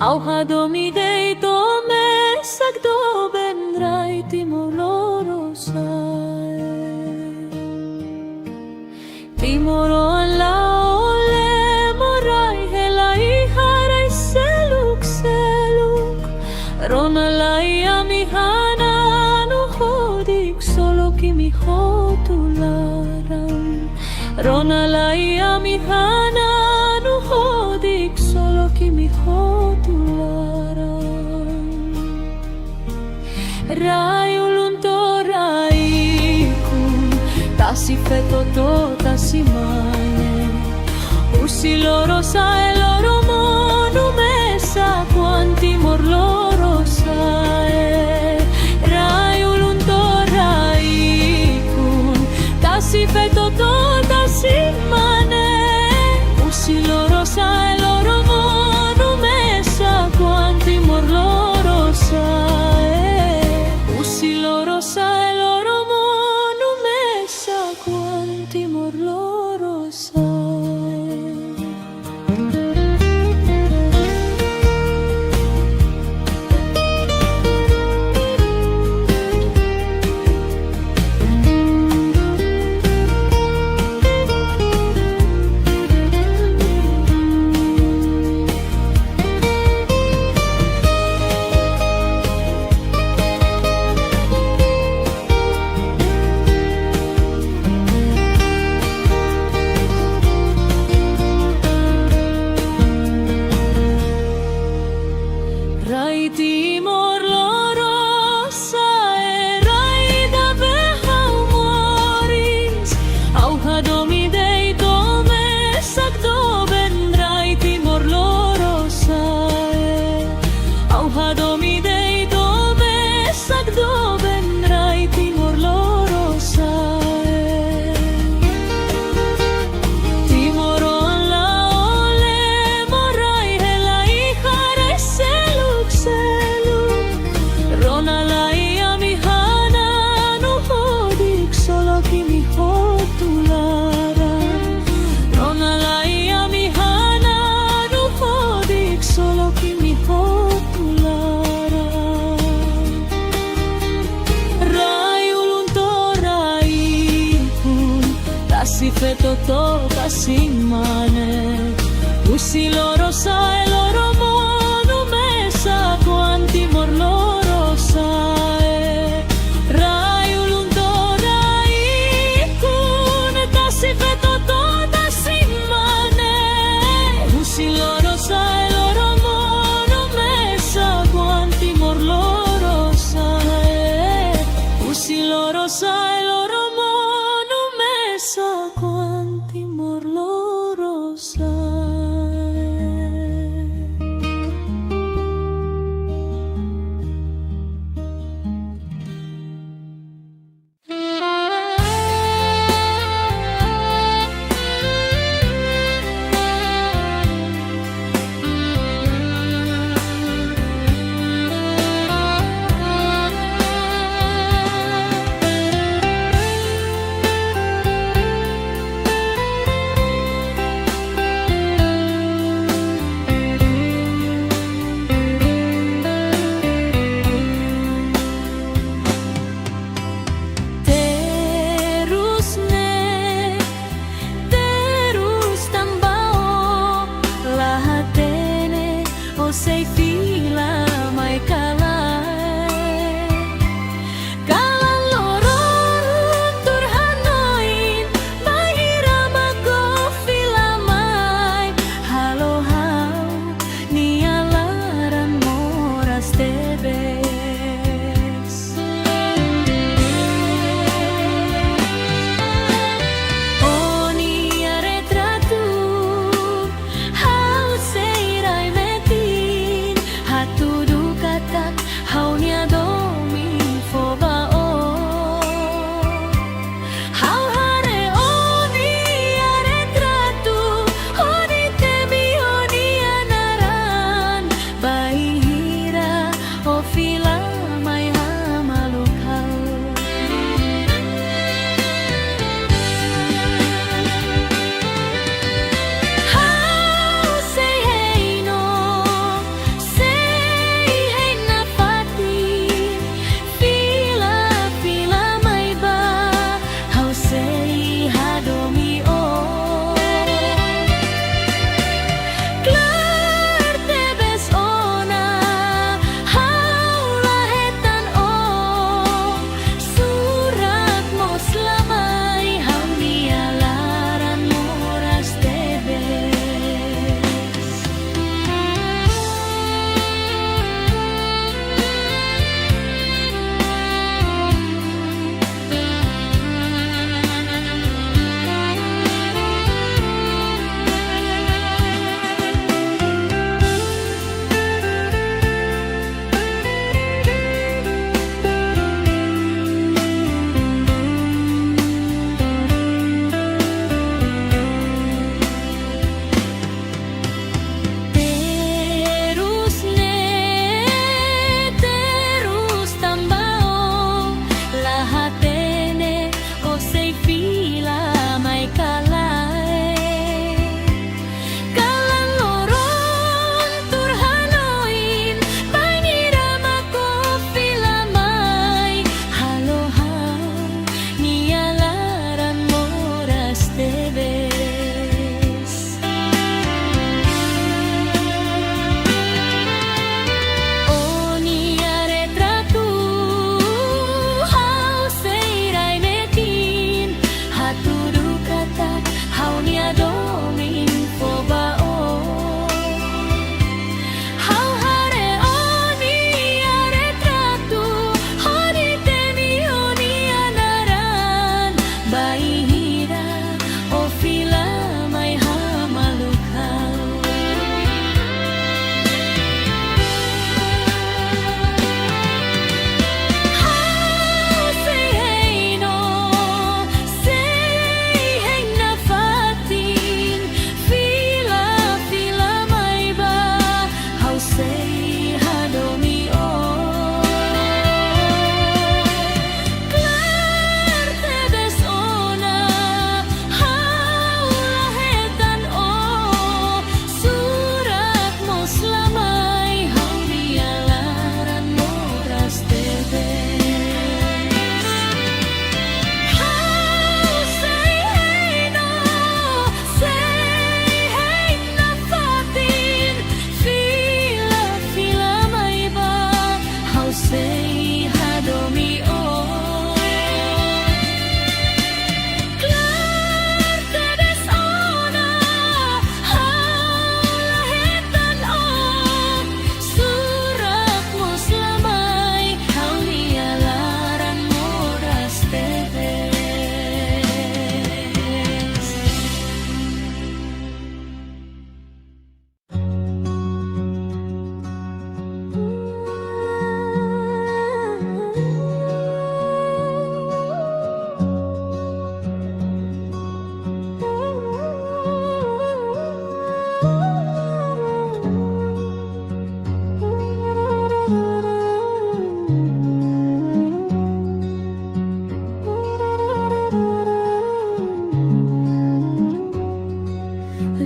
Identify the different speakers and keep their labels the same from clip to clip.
Speaker 1: Auhado mi dei tome sagdo benrai timoloro sai Timoro la ole morai helai harai seluk Rona lai amihana no hodik solo kimi hotularam Rona lai amihana no hodik solo kimi hotularam Rai ulunto rai kun tasi fetoto tasi mane Usi loro sa e loro monu mesa quanti mor loro sa Rai ulunto rai kun tasi fetoto tasi mane Usi loro sa e loro monu mesa quanti mor loro sa Usi loro sa e loro monu mesa quanti mor loro sa Rai timor loro sa e rai da behau moris Auhado mi dei tome sagdo ben rai timor loro sa Auhado mi dei tome sagdo ben rai timor loro sa Timoro la ole morai helai harai Rona lai amihana no hodik solo kimi hotulara Rona lai amihana no hodik solo kimi hotulara Rai ulunto rai kun tasi fetoto tasi mane Usi loro sa e loro monu mesa quanti mor loro sa Rai ulunto rai kun tasi fetoto tasi mane Usi loro sa e loro monu mesa quanti mor loro sa Usi loro sa e loro monu mesa quanti mor loro sa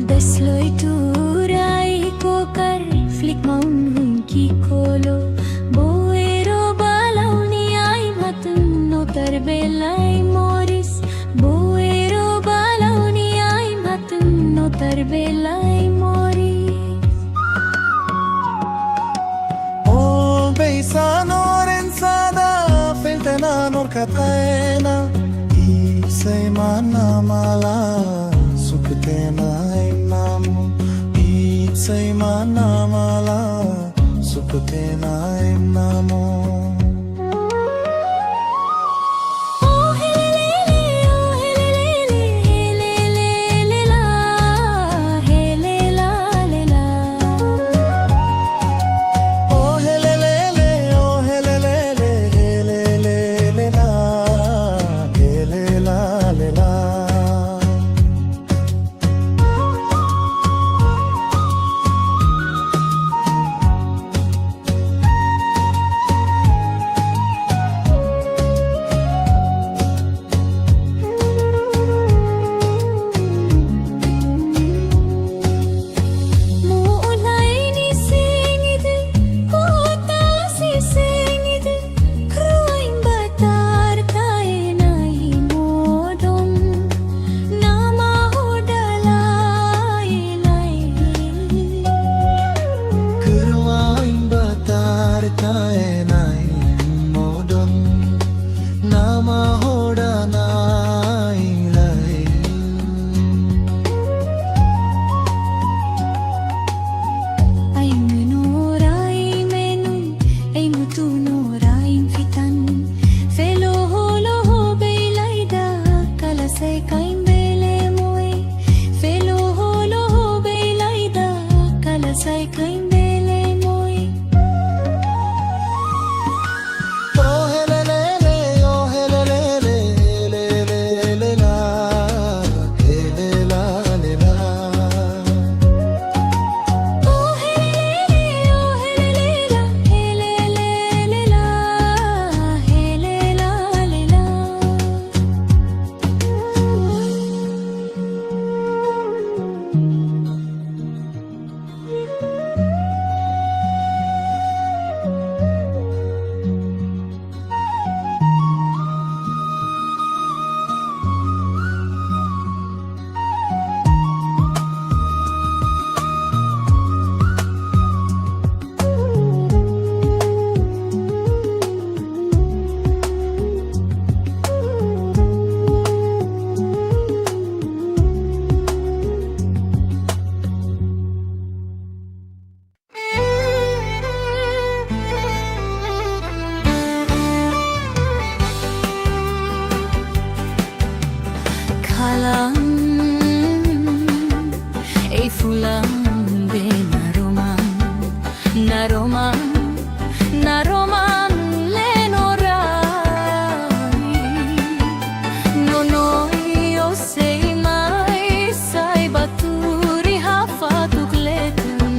Speaker 1: Desloi turai kokar flick maun ki kolo boero balau ni ai matun no tarbelai moris boero balau ni ai matun no tarbelai moris
Speaker 2: O beisano rensada feltena nor kataena isai mana mala sukutena namu isai mana mala sukutena namu
Speaker 1: oh helele oh helele helele la helela lela
Speaker 2: oh helele oh helele helele la helela lela
Speaker 1: Ei fulan be na roman le norai no yo sei mai sai baturi hafatuk letun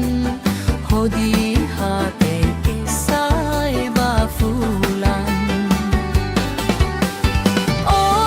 Speaker 1: hodi hate sai ba fulan
Speaker 2: Oh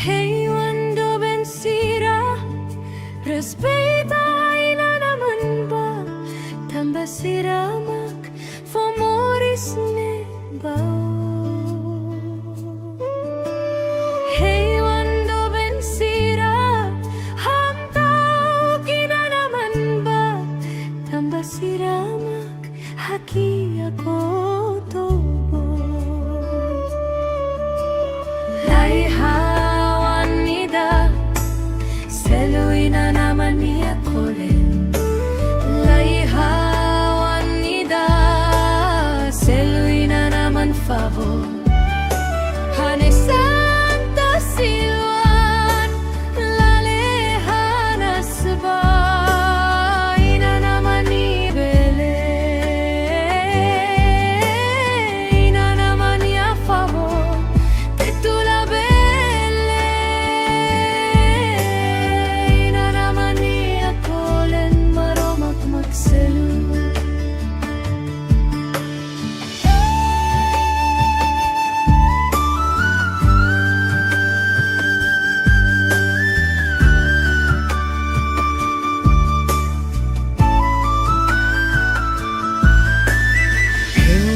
Speaker 1: Hey wando bensira, respeta ina naman ba? Tambah siramak, famoris ne bao. Hey wando bensira, hamtao kina naman ba? Tambah siramak, haki ako tobo. Laihawan nida, seluin na naman niya kolen. Laihawan nida, seluin na naman favor. Hane Santa Silwan, lalehanas ba? Ina naman ni Bele, ina naman niya favor. Tetula Bele, ina naman niya kolen maromak magselu.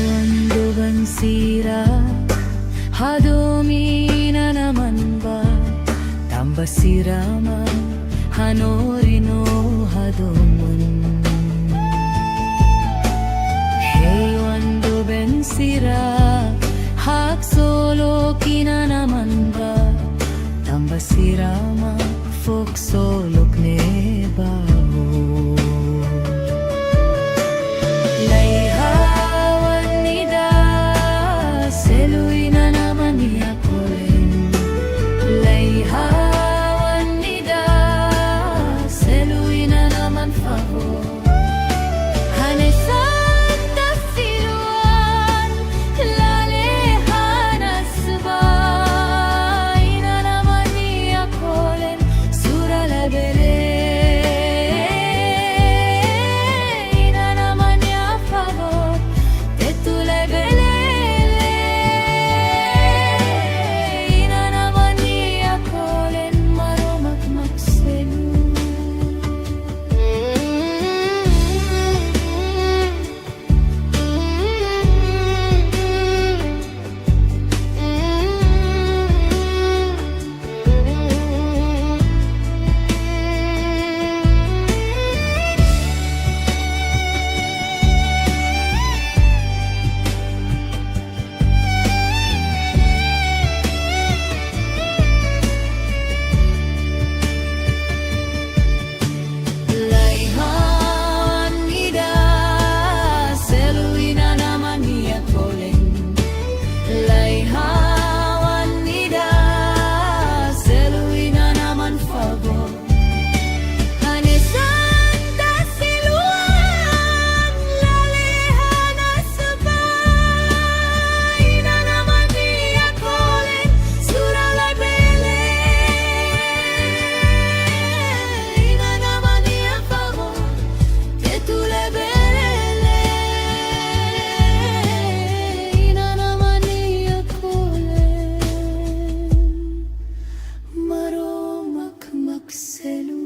Speaker 1: Wando bansira, hadumi na naman ba? Tambah sirama, hanorino hadoman. Hey wando bensira, hak solo kina naman ba? Tambah sirama, fok solok ne baho. Laihawan nida, seluin na naman niya kolen. Laihawan nida, seluin na naman favor. Hane Santa Silwan, lalehanas ba? Ina naman niya kolen, sura la bele. Ina naman niya favor, tetule belele. Ina naman niya kolen, maromak magselu. Laihawan nida, seluin na naman niya kolen. Laihawan nida, seluin na naman favor. Hane Santa Silwan, lalehanas ba? Ina naman niya kolen, sura la bele. Ina naman niya favor, tetule belele. Ina naman niya kolen, maromak magselu.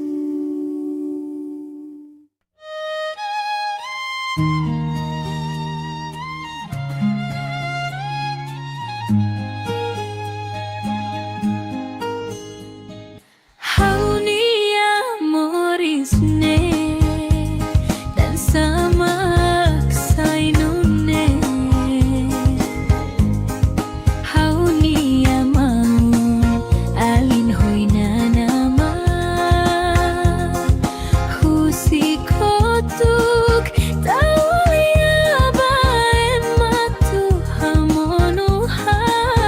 Speaker 1: Haunia moris ne, dan samak sainune. Haunia maun, alin hoy na naman. Husi kotuk, tawlia ba ematu hamonuhan.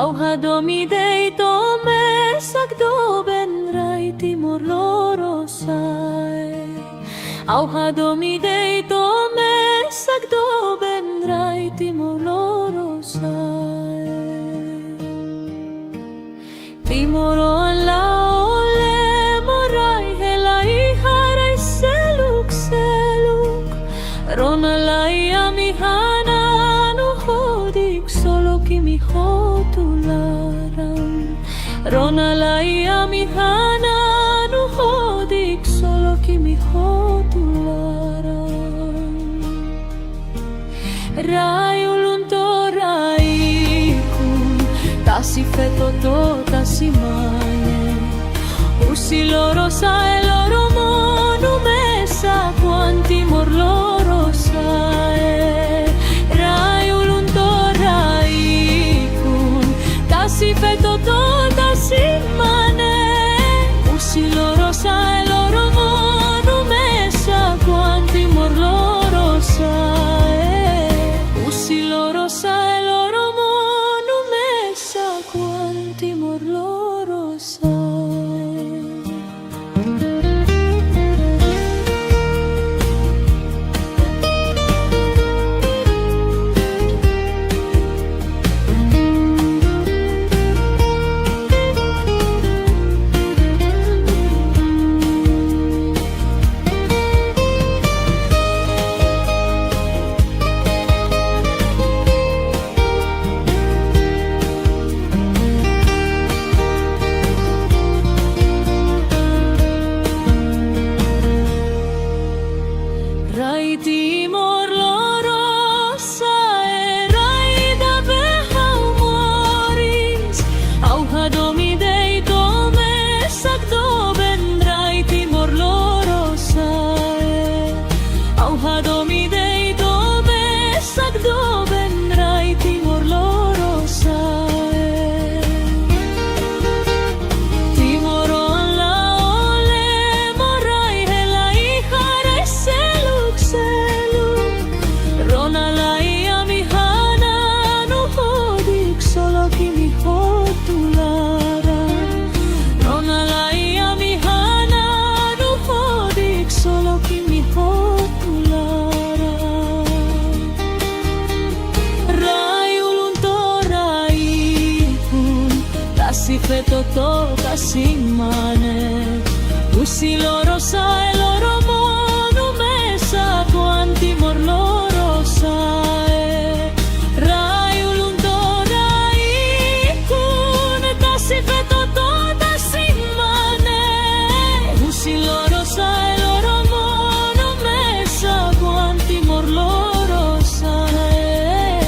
Speaker 1: Aujado mi deito me sagdo ben rai timor loro sai. Aujado mi deito me sagdo ben rai timor loro sai. Timoro la ole morai helai harai seluk seluk. Rona lai amihana no hodik solo kimi hotularam. Rona lai amihana no hodik solo kimi hotularam. Rai ulunto rai kun tasi feto to tasi mane. Usi loro sa e loro monu mesa quanti mor loro sa e. Rai ulunto rai kun tasi feto to tasi mane. Usi loro sa e loro monu mesa quanti mor loro sa e. Usi loro sa e loro monu mesa quanti mor loro sa. Rai timor loro sa e rai da behau moris. Aujado mi deito me sagdo ben rai timor loro sa e. Aujado mi deito me sagdo ben rai timor loro sa e. Timoro la ole morai helai harai seluk seluk. Rona lai amihana no hodik solo kimi hotulara. Rona lai amihana no hodik solo kimi hotulara. Rai ulunto rai kun tasi feto to tasi mane. Usi loro sa e loro monu mesa quanti mor loro sa e. Rai ulunto rai kun tasi feto to tasi mane. Usi loro sa e loro monu mesa quanti mor loro sa e.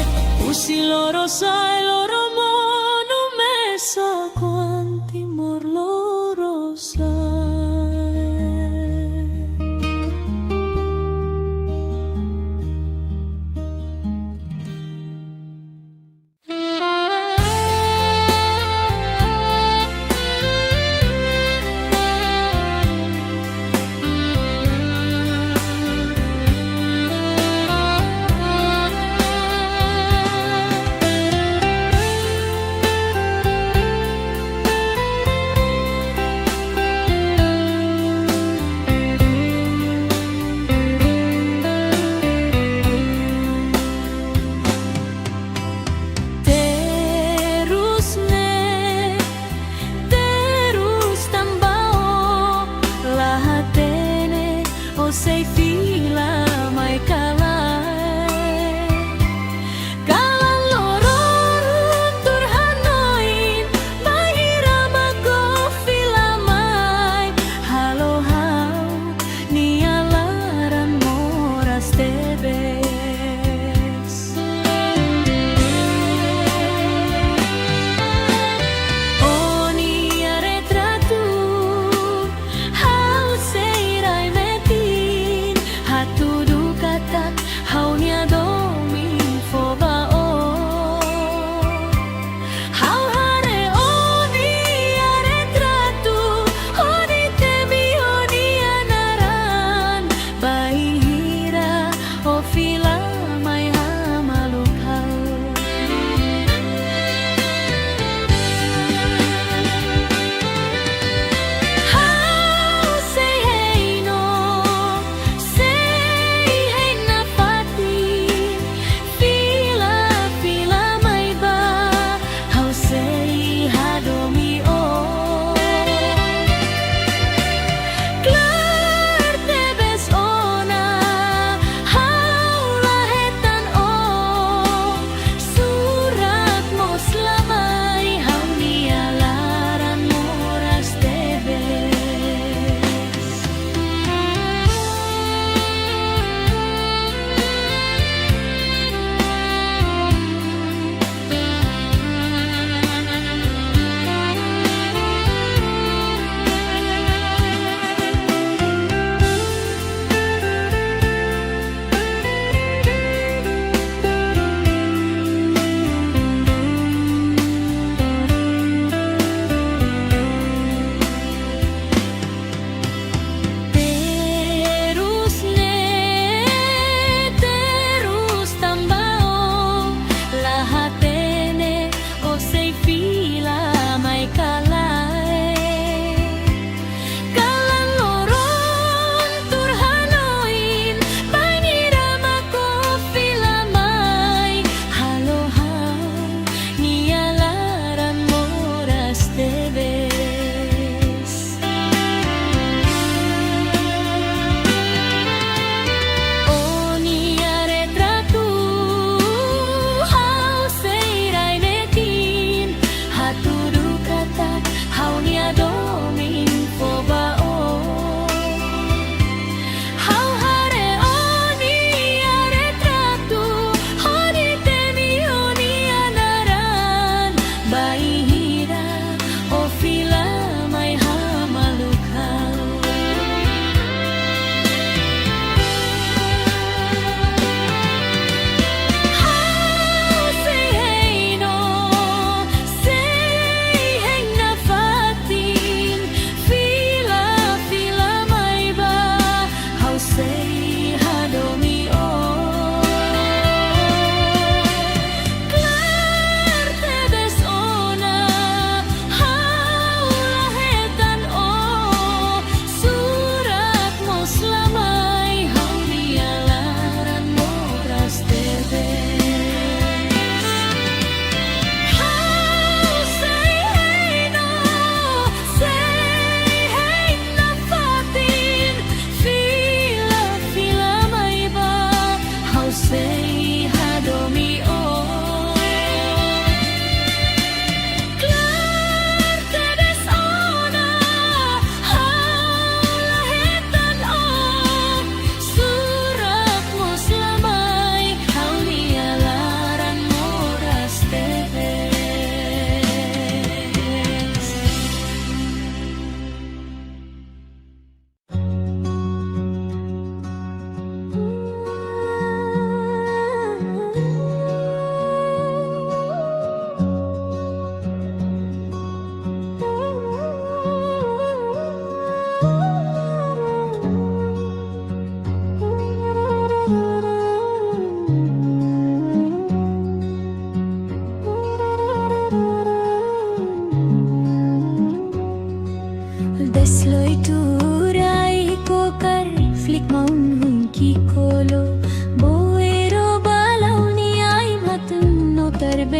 Speaker 1: Usi loro sa e loro monu mesa quanti mor loro sa e.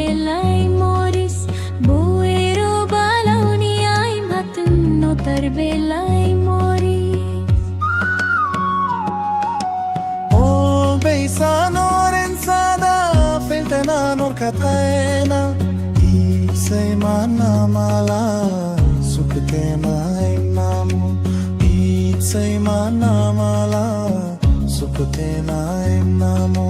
Speaker 1: belai moris buero balauni ay matun no terbelai moris.
Speaker 2: Oh, beysano rensada feltenan orkataena isay manamala sukutena imnamu isay manamala sukutena imnamu.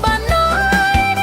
Speaker 1: Banoy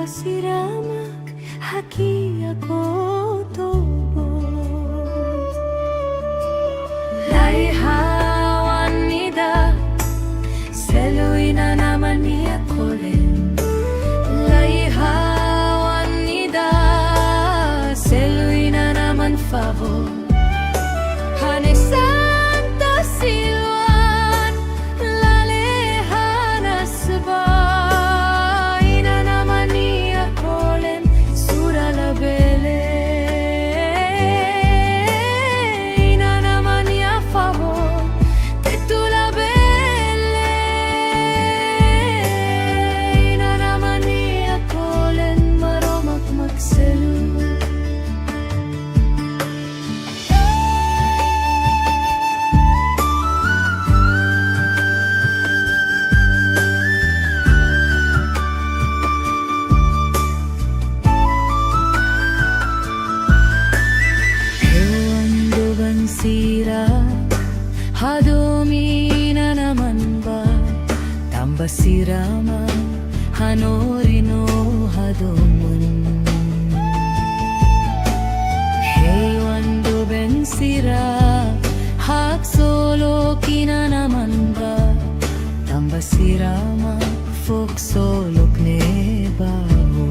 Speaker 1: siramak haki ako tobo Layhawan nida Seluy na naman niya kolen Layhawan nida Seluy na naman favor Hane Santa Silwan Lalehanas ba Ina naman niya kolen Sura labele Ina naman niya favor Tetula bele Ina naman niya kolen Maromak magselu Sira Hadumi na naman ba Tamba sirama Hanorino hadomun Hey wando ben sira Hak solo kina naman ba Tamba sirama Fok solok ne baho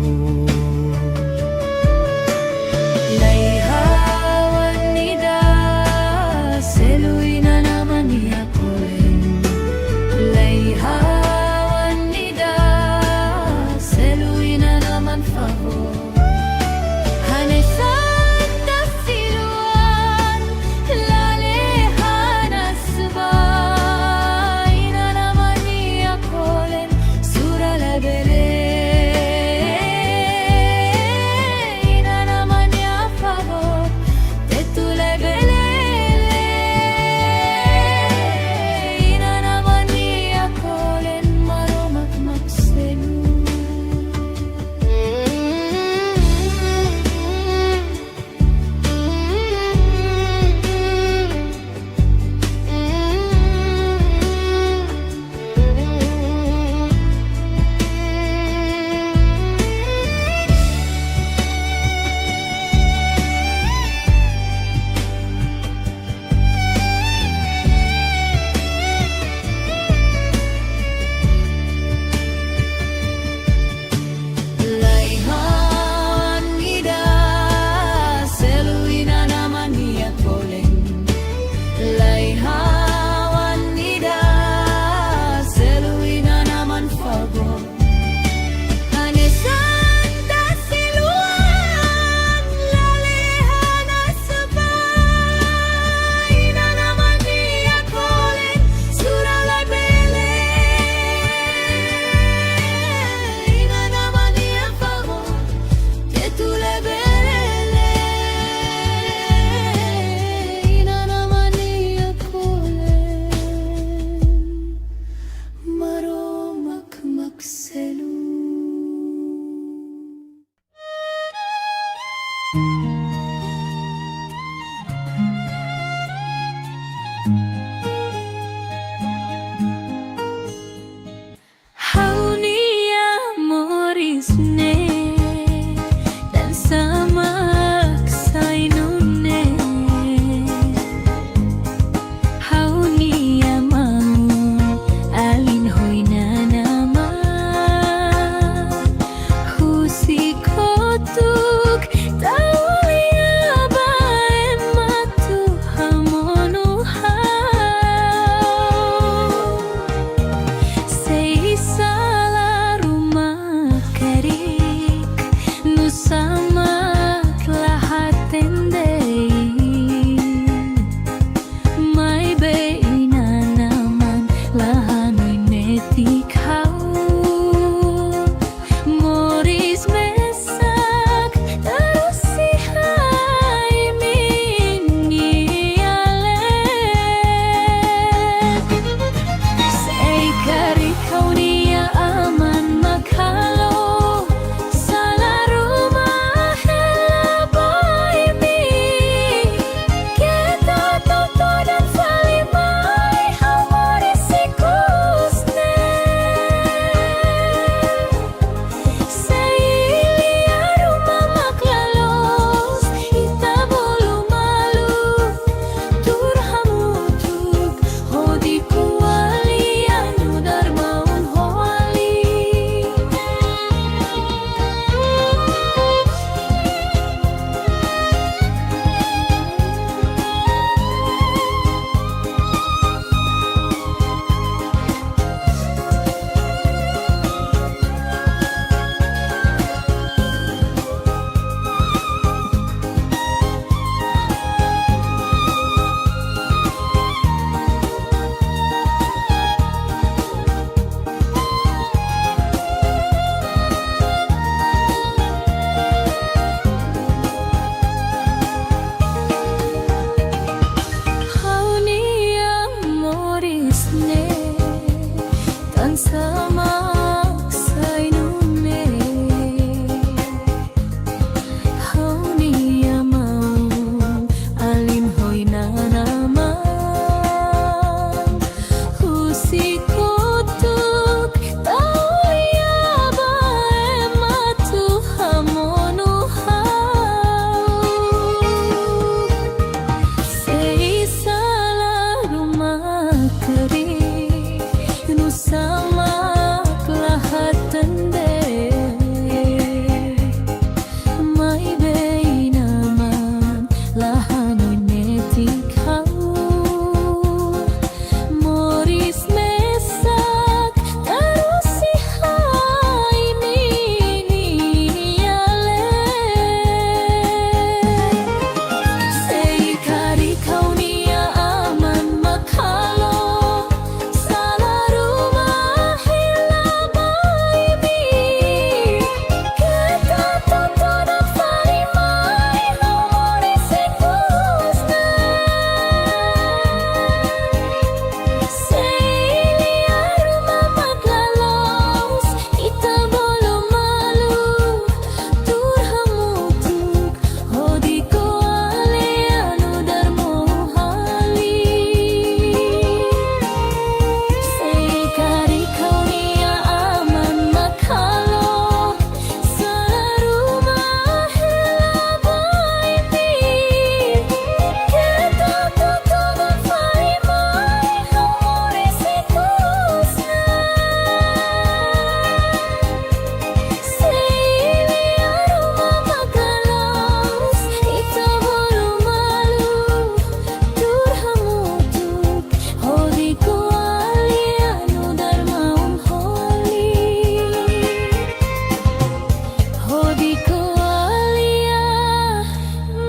Speaker 1: di koalia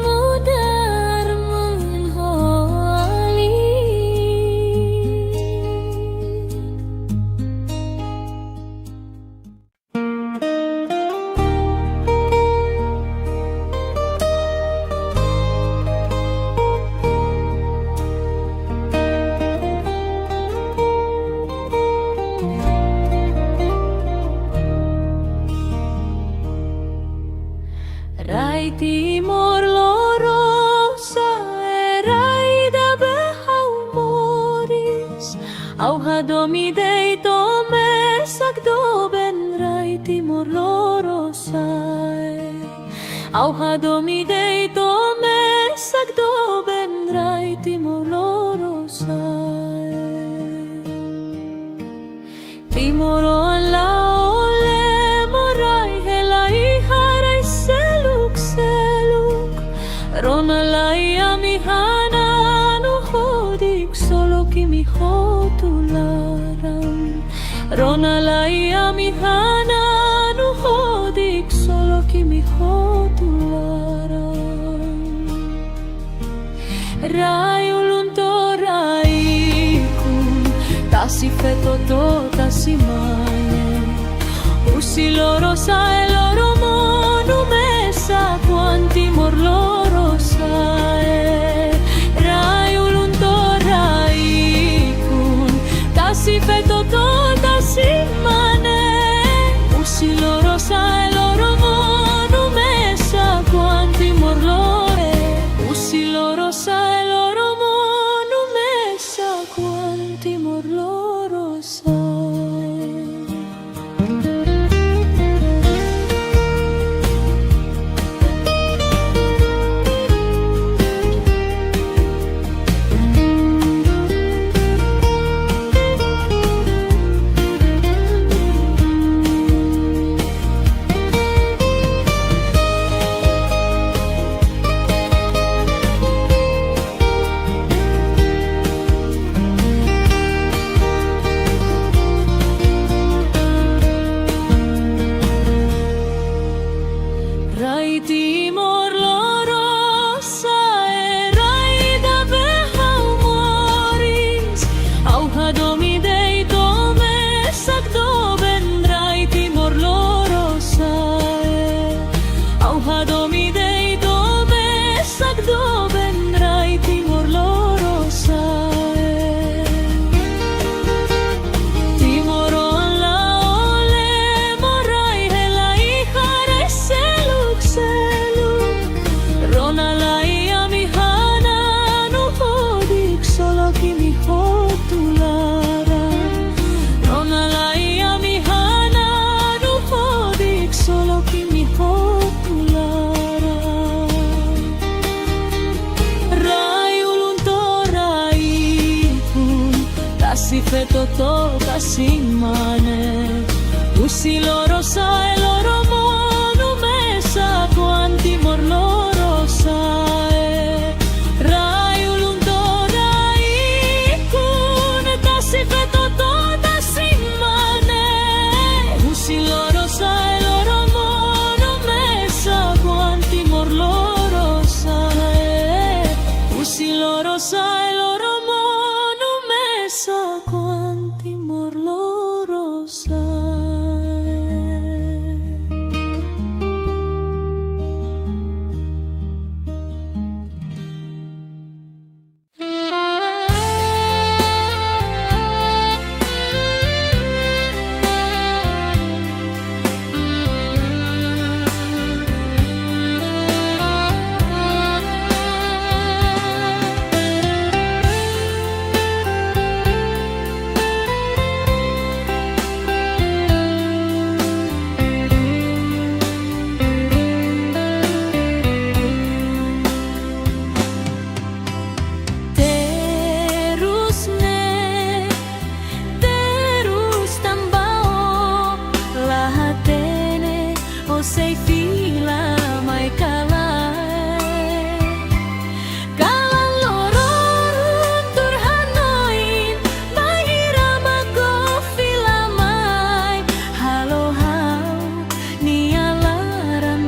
Speaker 1: mudar mengholi. Rai timor loro sae rai da behau moris au hadomi dei tome sakdo ben rai timor loro sae au hadomi dei tome sakdo ben rai timor loro sae timoro la ole morai helai harai seluk Rona lai amihana no hodik solo kimi hotularam. Rona lai amihana no hodik solo kimi hotularam. Rai ulunto rai kun tasi feto to tasi mane. Usi loro sa e loro monu mesa quanti mor loro sae. Rai ulunto rai kun tasi feto to tasi mane. Usi loro sa e loro monu mesa quanti mor loro. Usi loro sa e loro monu mesa quanti mor loro sae. Rai timor loro sae rai da behau moris au hadomi dei tome sakdo ben rai timor loro sae au hadomi dei tome sakdo ben rai timor loro sae timoro la ole morai helai harai Rona lai amihana no hodik solo kimi hotulara. Rona lai amihana no hodik solo kimi hotulara. Rai ulunto rai kun tasi feto to tasi mane. Usi loro sa e loro monu mesa quanti mor loro sae. Rai ulunto rai kun tasi feto to tasi mane. Usi loro sa e loro monu mesa quanti mor loro sae. Usi loro sa e loro monu mesa quanti mor loro sae. Sei fila mai kalai kalan lorong turhanoin bahira mago fila mai halo hau nialaram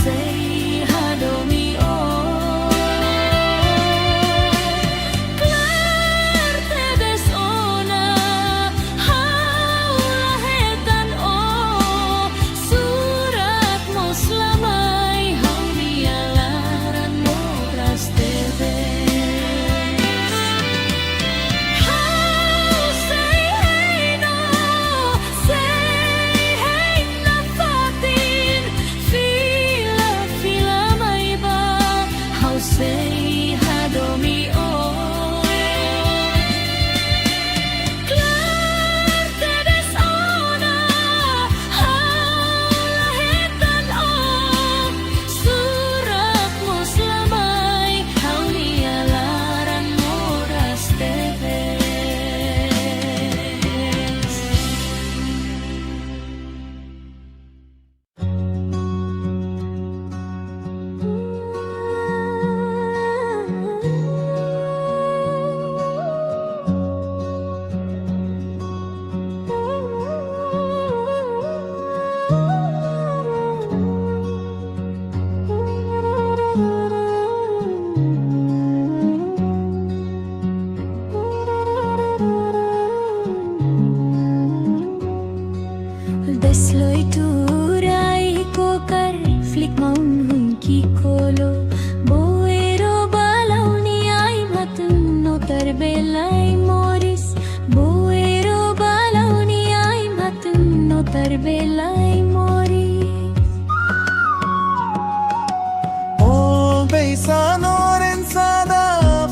Speaker 1: sei hadomi o Kler tedes ona haulahetan o Surat moslamai haunialaran moras tedes Sei hadomi o Kler tedes ona haulahetan o Surat moslamai haunialaran moras tedes Desloi turai kokar flick maun hunki kolo Boero balauni ai matun no tarbelai moris Boero balauni ai matun no tarbelai moris
Speaker 2: O beisa norensada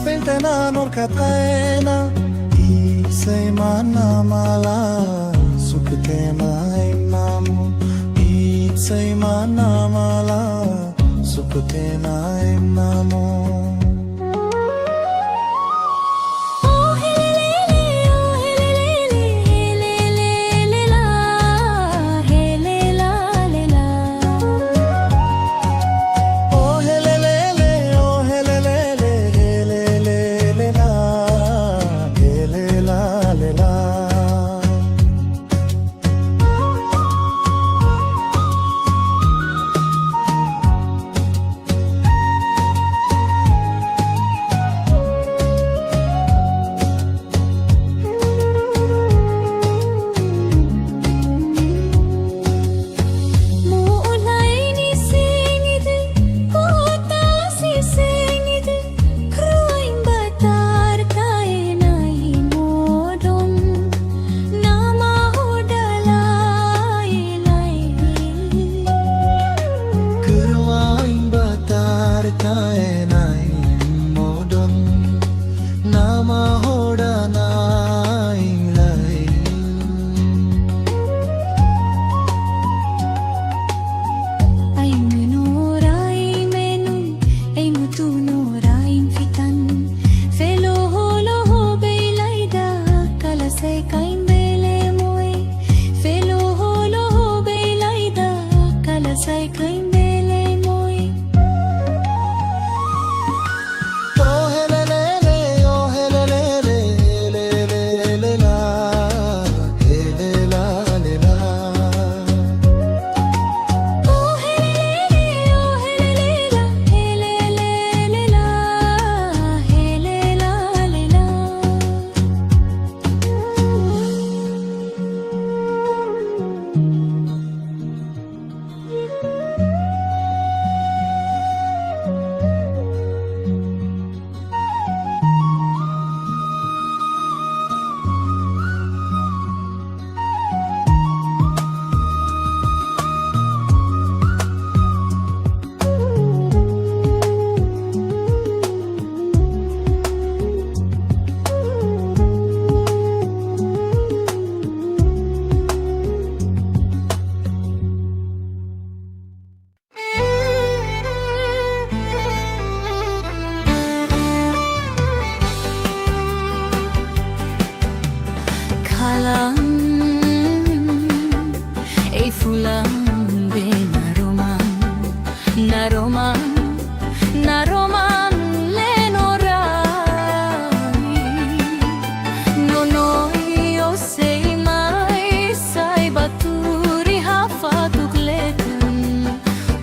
Speaker 2: feltena norkataena Isai mana mala sukutena namu Isai mana mala sukutena namu
Speaker 1: Oh helele oh helele helele la helela lela
Speaker 2: Oh helelele oh helelele helelele la helela lela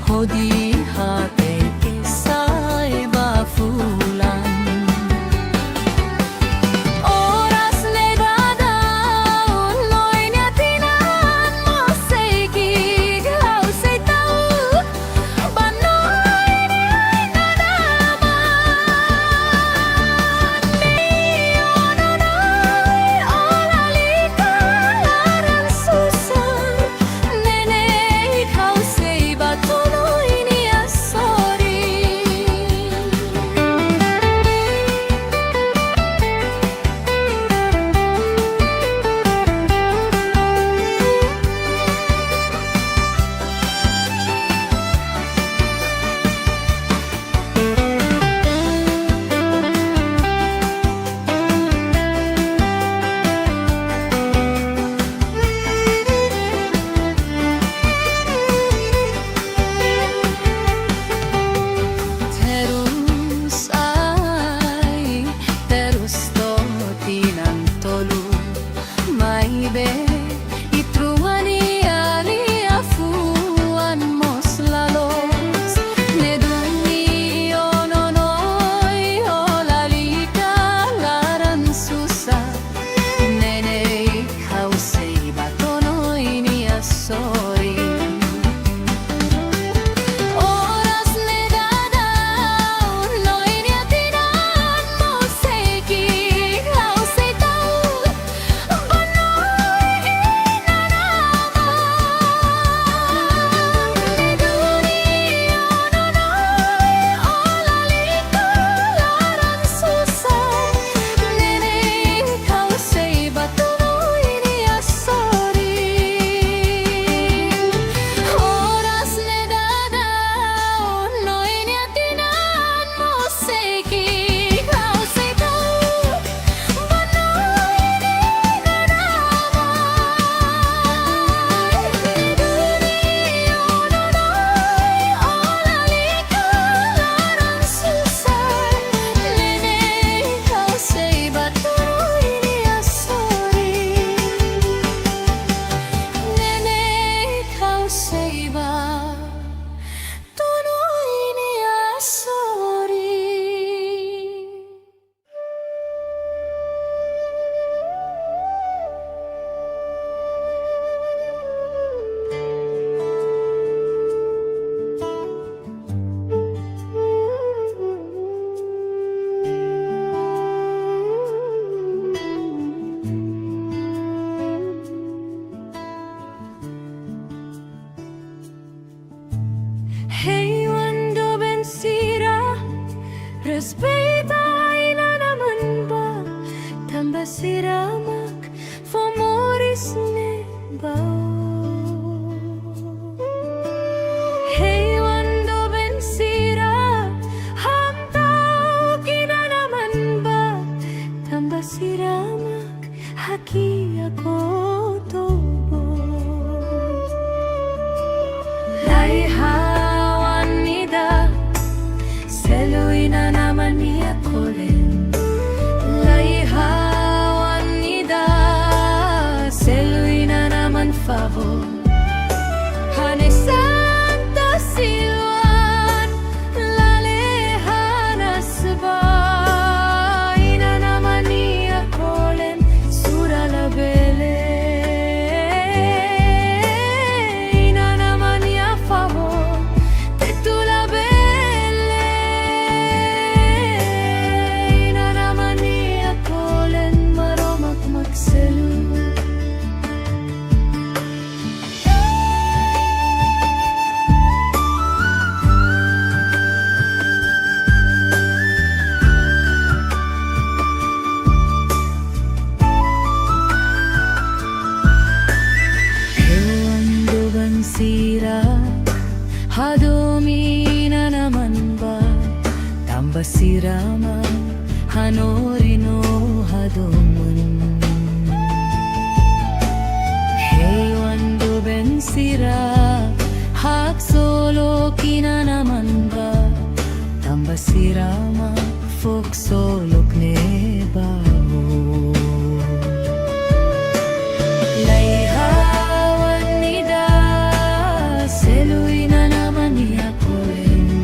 Speaker 1: Hodi hati kisah bafulan. Oras negadaon noy niatinan mo sige gaw say tao banoy ni ay nanaman niyo nonoy olalika larang susan nene ikaw say batuloy niya sorry. Terus to tinantolo maibe itruani ali afuan mos lalos neduni ononoy olalika laran susa nene hausay batonoy niya sorry. Oras negadaon noy niatinan mo sige gaw say tao banoy inanaman neduni ononoy olalika laran susa nene ikaw say batuloy niya sorry. Oras negadaon noy niatinan mo sige gaw say tao banoy inanaman neduni ononoy olalika laran susa nene ikaw say batuloy niya sorry. Nene ikaw say batuloy niya sorry. Hey, cuando vencida, respeta ina naman ba? Tamba siramak, famoris ne ba? Hey, cuando vencida, hamtao kina naman ba? Tamba siramak, haki ako tobo. Layhawan nida, seluin na naman niya kolen. Layhawan nida, seluin na naman favor. Hane Santa Silvan, lalehanas ba? Ina naman niya kolen, sura la bele. Ina naman niya favor, tetula bele. Ina naman niya kolen, maromak magselu. Cuando vencida, hadumi na naman ba? Tamba sirama, hanorino hadoman. Hey, cuando vencida, hak solo kina naman ba? Tamba sirama, fok solok ne baho. Layhawan nida, seluin na naman niya kolen.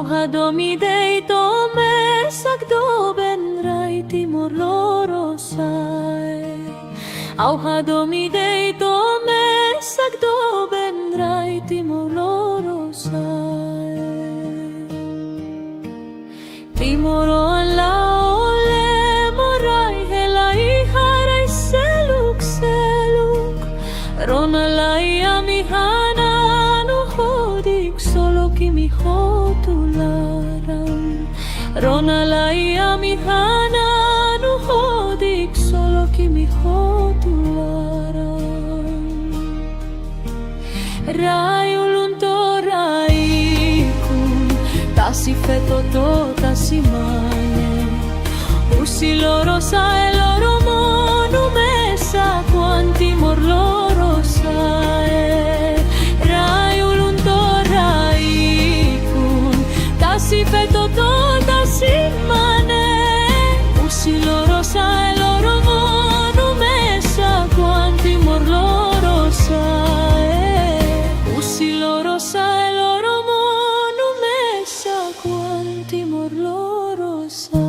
Speaker 1: Auhadomi deito me sagdo ben rai timor loro sai. Auhadomi deito me sagdo ben rai timor loro sai. Timoro alla ole morai helai harai seluk seluk. Ronalai amihana no hodik solo kimi hotularam. Ronalai amihana no hodik solo kimi hotularam. Rai ulunto rai kun tasi feto to tasi mane. Usi loro sa e loro monu mesa quanti mor loro sa e. Rai ulunto rai kun tasi feto to tasi mane. Usi loro sa e loro monu mesa quanti mor loro sa e. Usi loro sa e loro monu mesa quanti mor loro sa.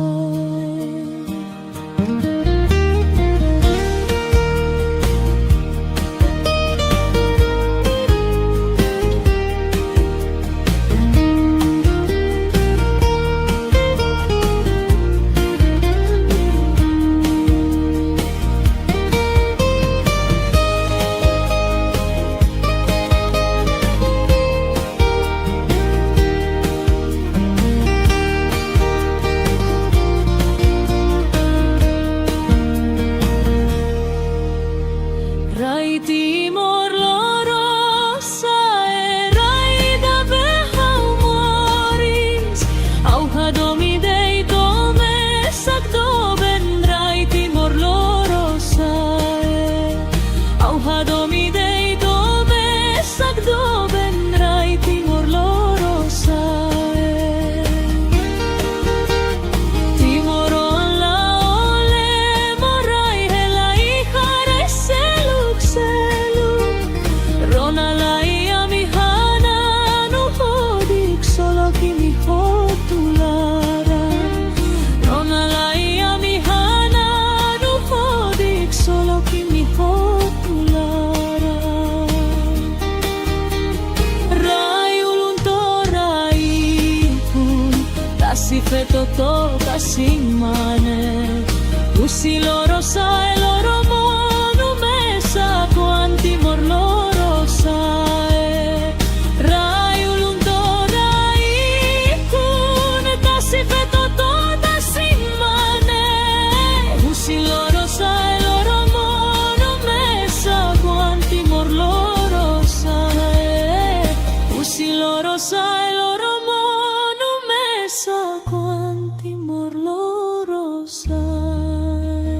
Speaker 1: Rai timor loro sa e rai da behau moris. Auhadomi deito me sagdo ben rai timor loro sa e. Auhadomi deito me sagdo ben rai timor loro sa e. Timoro alla ole morai helai harai seluk seluk. Ronalai amihana no hodik solo kimi hotulara. Ronalai amihana no hodik solo kimi hotulara. Rai ulunto rai kun tasi feto to tasi mane. Usi loro sa e loro monu mesa quanti mor loro sa e. Rai ulunto rai kun tasi feto to tasi mane. Usi loro sa e loro monu mesa quanti mor loro sa e. Usi loro sa e loro monu mesa quanti mor loro sa e.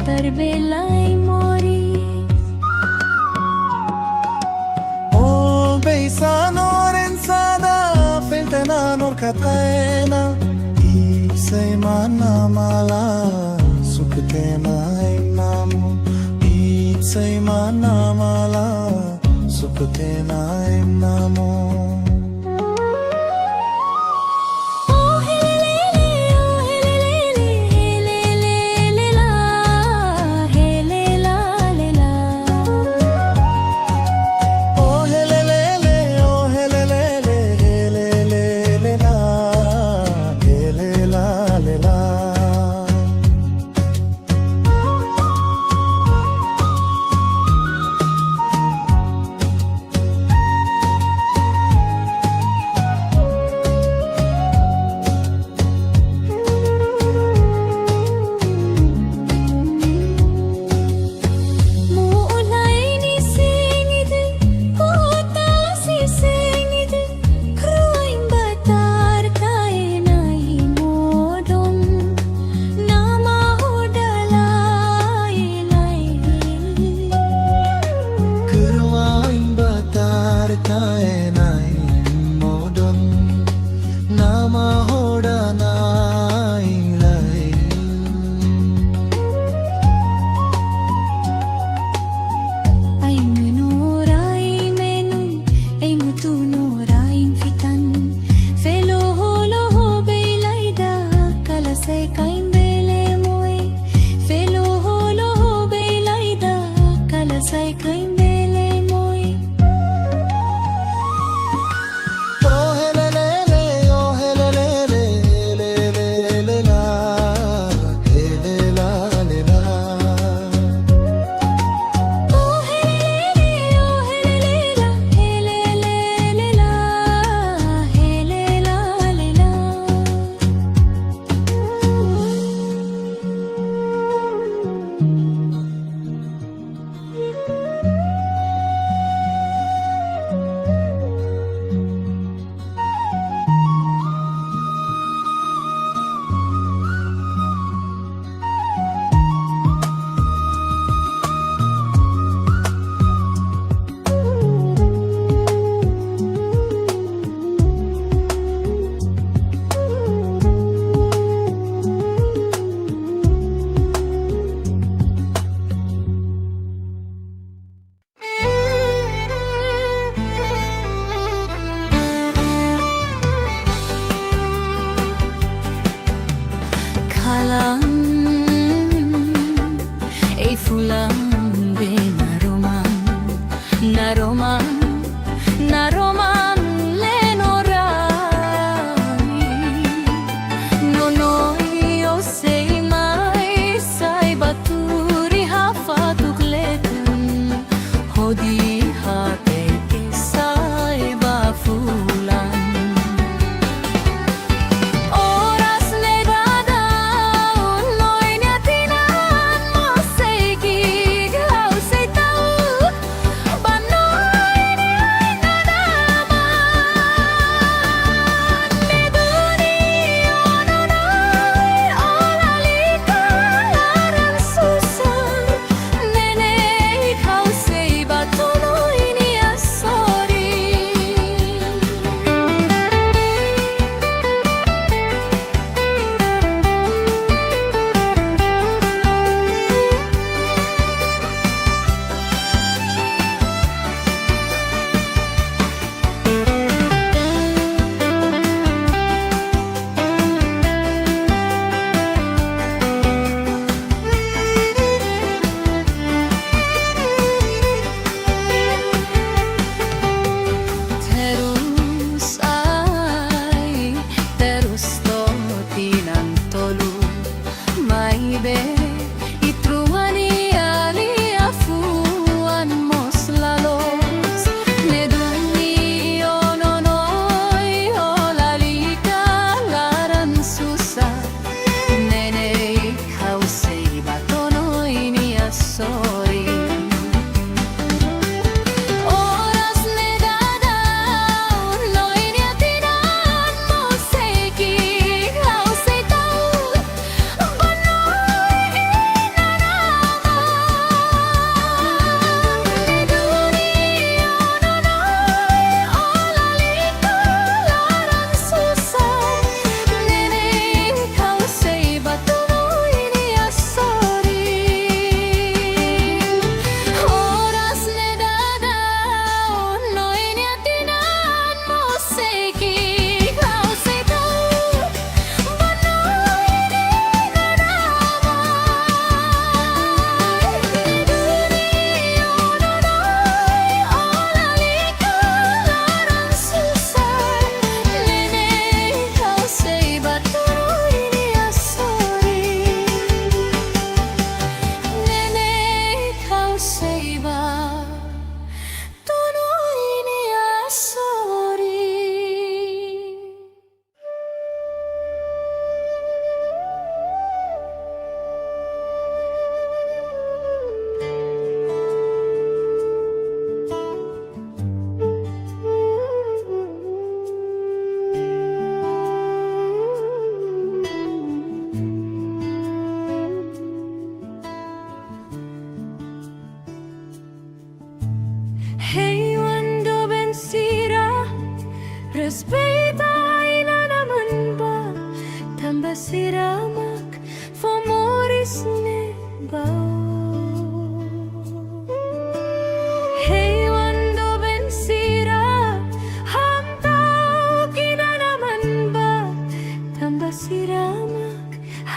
Speaker 1: Berbelai moris.
Speaker 2: O beisanor ensada feltenanor kataena isay manamala sukutena imnamo isay manamala sukutena imnamo.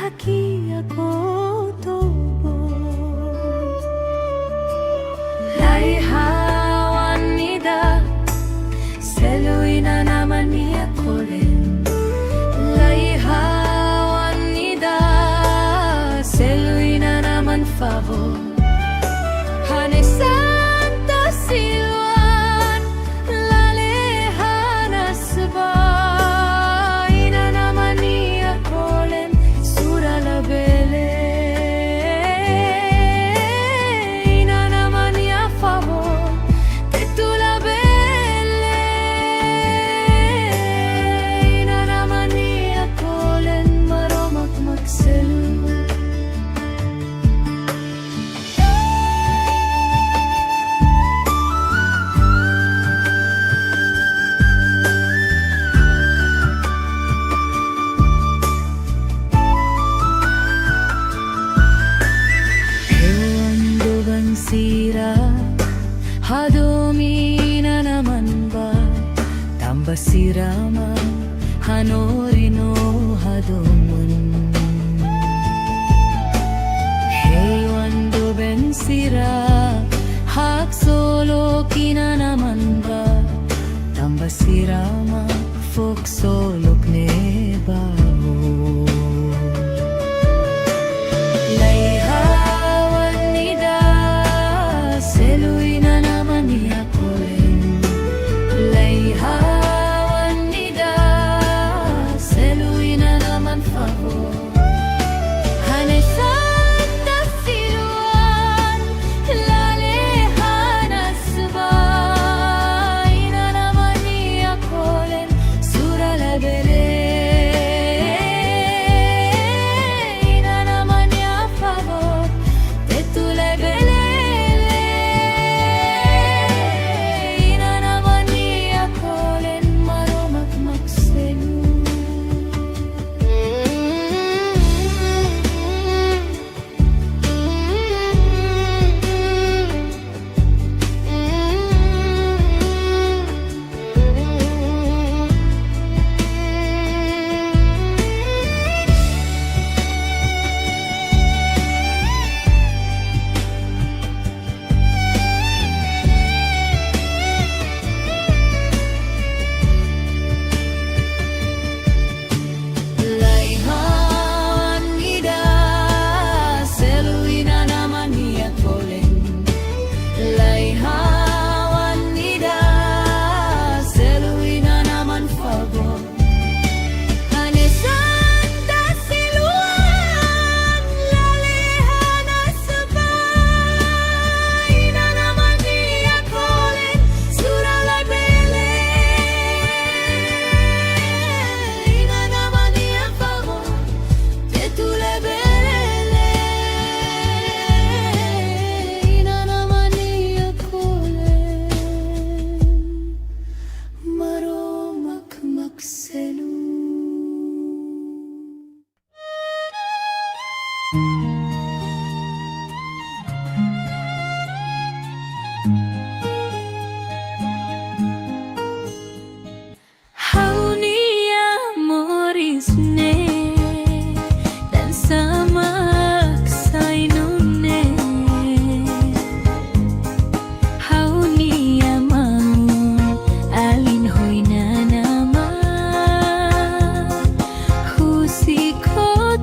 Speaker 1: bahagia ko tubo. Laihawan nida, seluin na naman niya ko rin. Laihawan nida, seluin na naman favor. Hanay Santa Silwan, lalehanas ba? Ina naman niya ko rin, sura labele. Ina naman niya favor, titula bele. Ina naman niya ko rin, maromak magselu. Sira, hadumi na naman ba? Tamba sirama, hanorino hadomun. Hey, wando ben sira, hak solo kina naman ba? Tamba sirama, fok solok ne baho.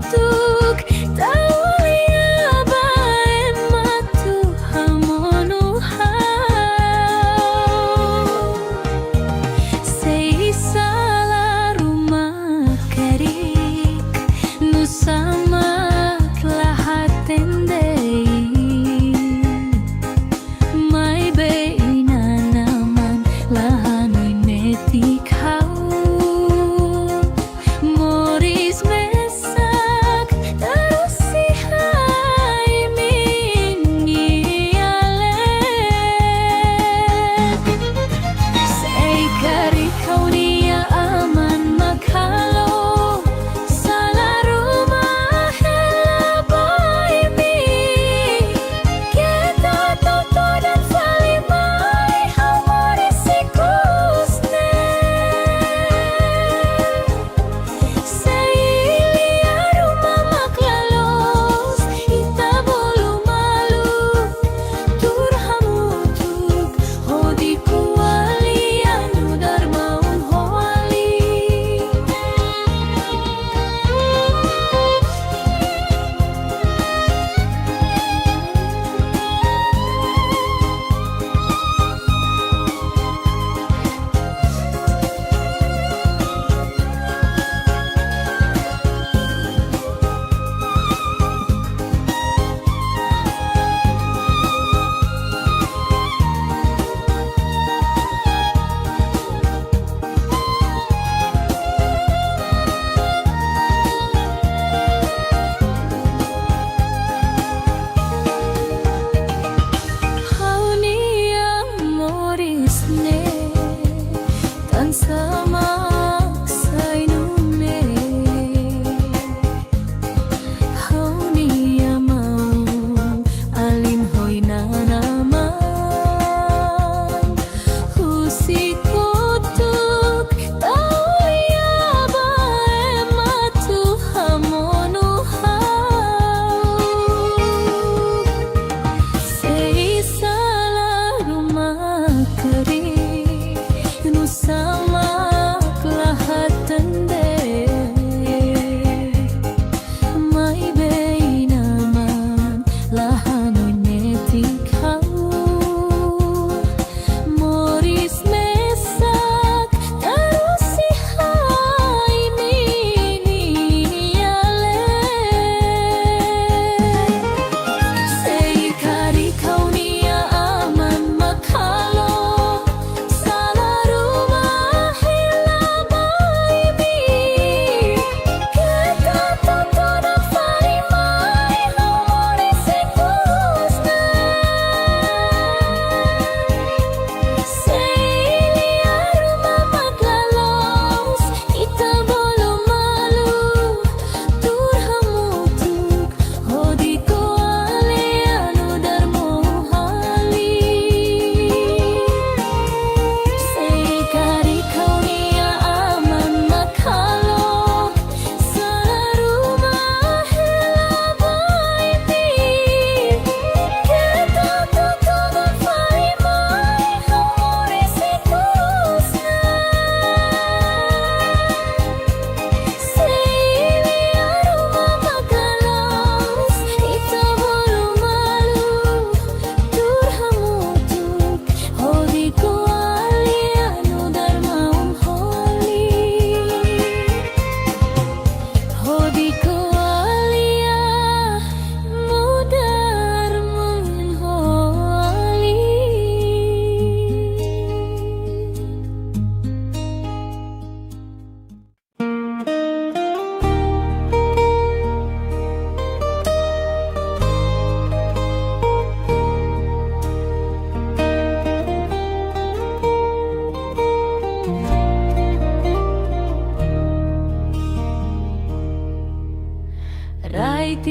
Speaker 1: Tuk tahu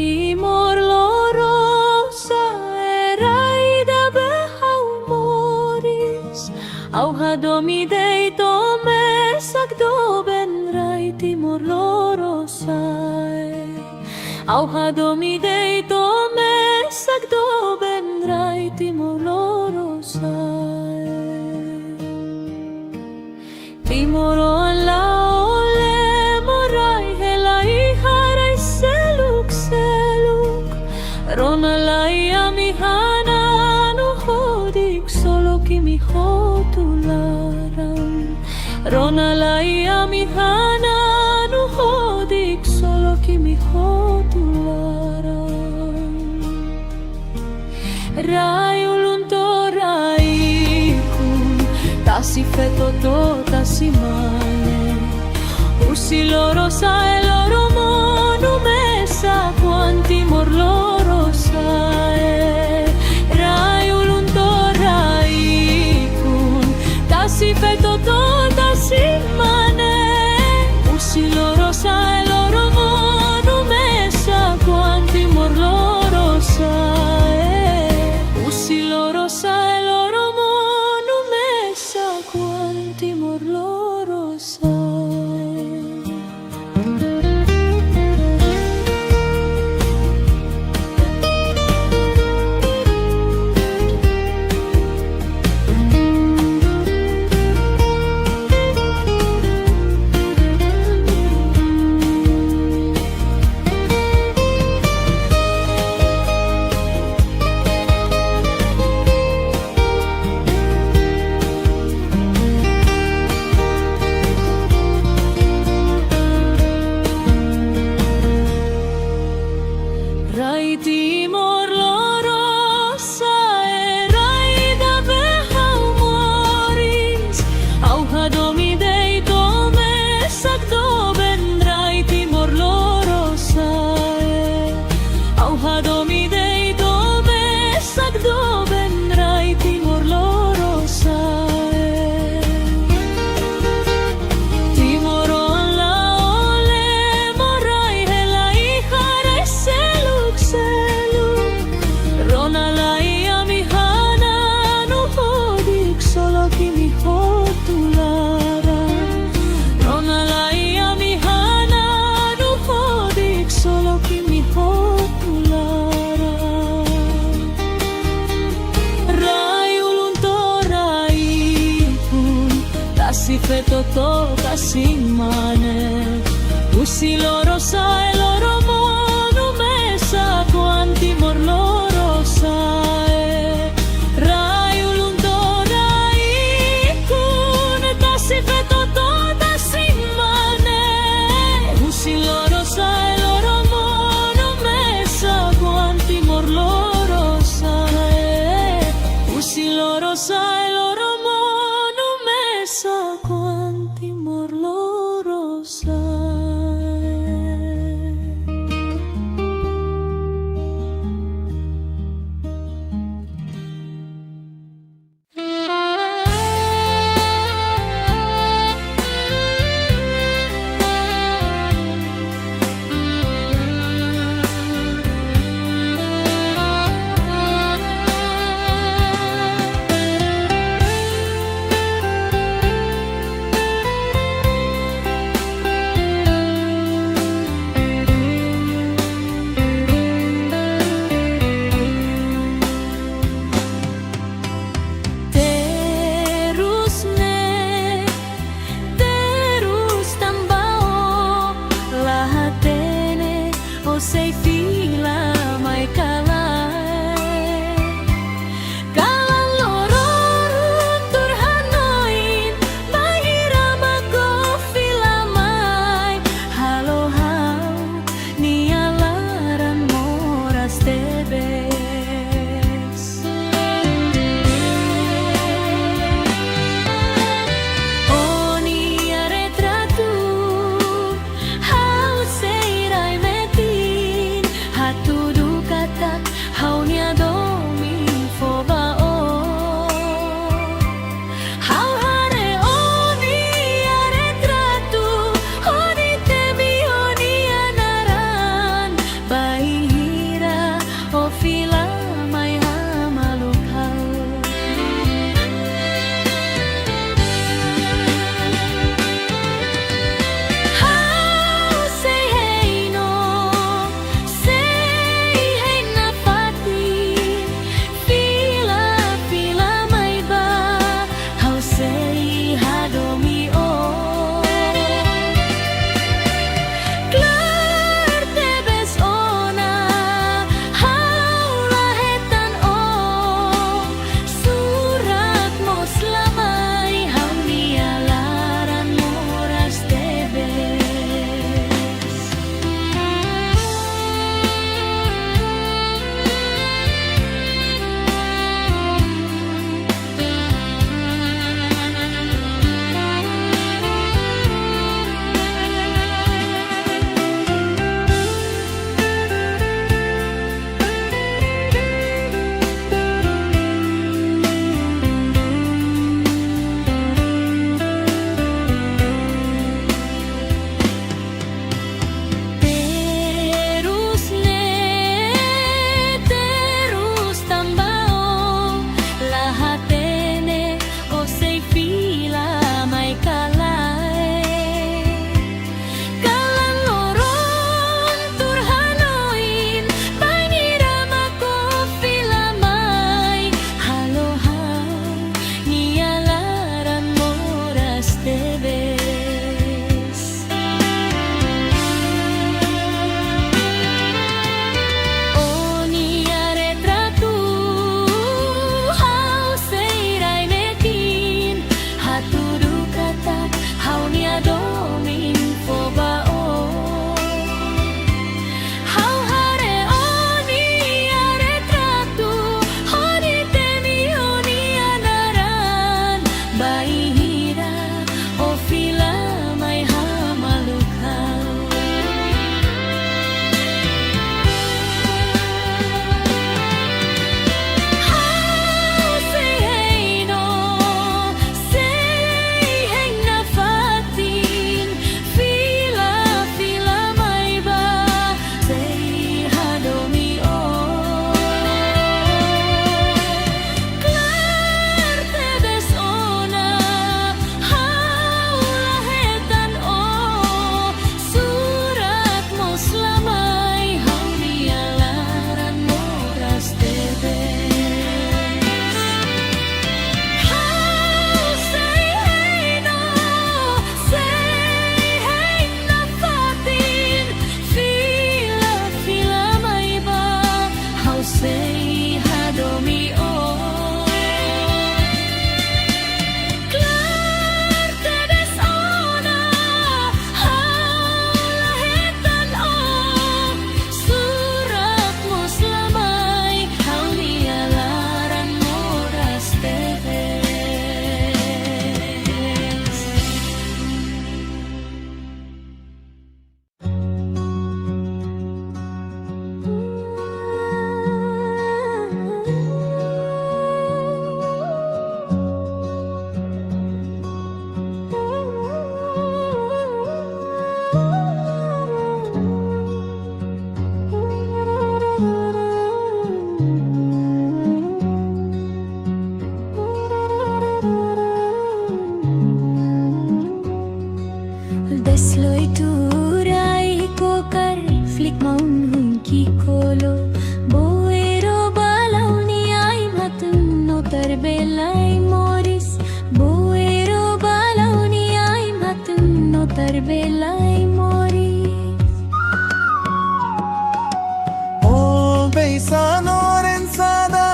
Speaker 1: timor loro saerai da behaumoris au hadomi dei tome sakdo ben rai timor loro sae au hadomi dei tome sakdo ben rai timor loro sae timoro la ole morai helai harai seluk seluk rona lai amihana no hodik solo kimi hotularam rona lai amihana no hodik solo kimi hotularam rai ulunto rai kun tasi feto to tasi mane usi loro sa e loro mono mesa quanti mor loro sa rai ulunto rai kun tasi feto to tasi mane usi loro sa e loro mono mesa quanti mor loro sa usi loro sa e loro mono mesa quanti mor loro sa Rai timor loro saerai da behaumoris au hadomi dei tome sakdo ben rai timor loro sae au hadomi dei tome sakdo ben rai timor loro sae timoro la ole morai helai harai seluk rona lai amihana no hodik solo kimi hotulara rona lai amihana no hodik solo kimi hotulara rai ulunto rai pun tasi feto to tasi mane usi loro sa e loro mono mesa quanti mor loro sae rai ulunto rai kun tasi feto to tasi mane usi loro sa e loro mono mesa quanti mor loro sae usi loro sa e loro mono mesa quanti mor loro sae himoro Buero balaw ni ay matun no terbelay moris Buero balaw ni ay matun no terbelay moris
Speaker 2: O beysano rensada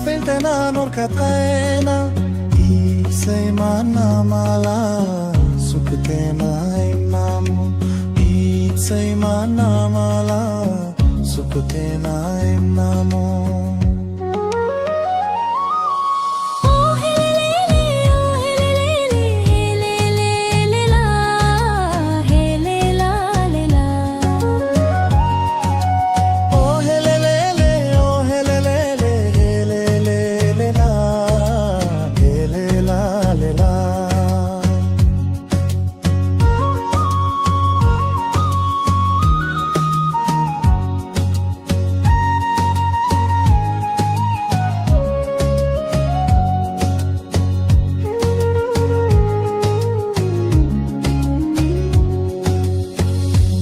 Speaker 2: feltena nor katena Isay mana mala sukutena imnamo Isay mana mala sukutena imnamo
Speaker 1: Oh helele oh helele helele la helela lela
Speaker 2: Oh helelele oh helelele helelele la helela lela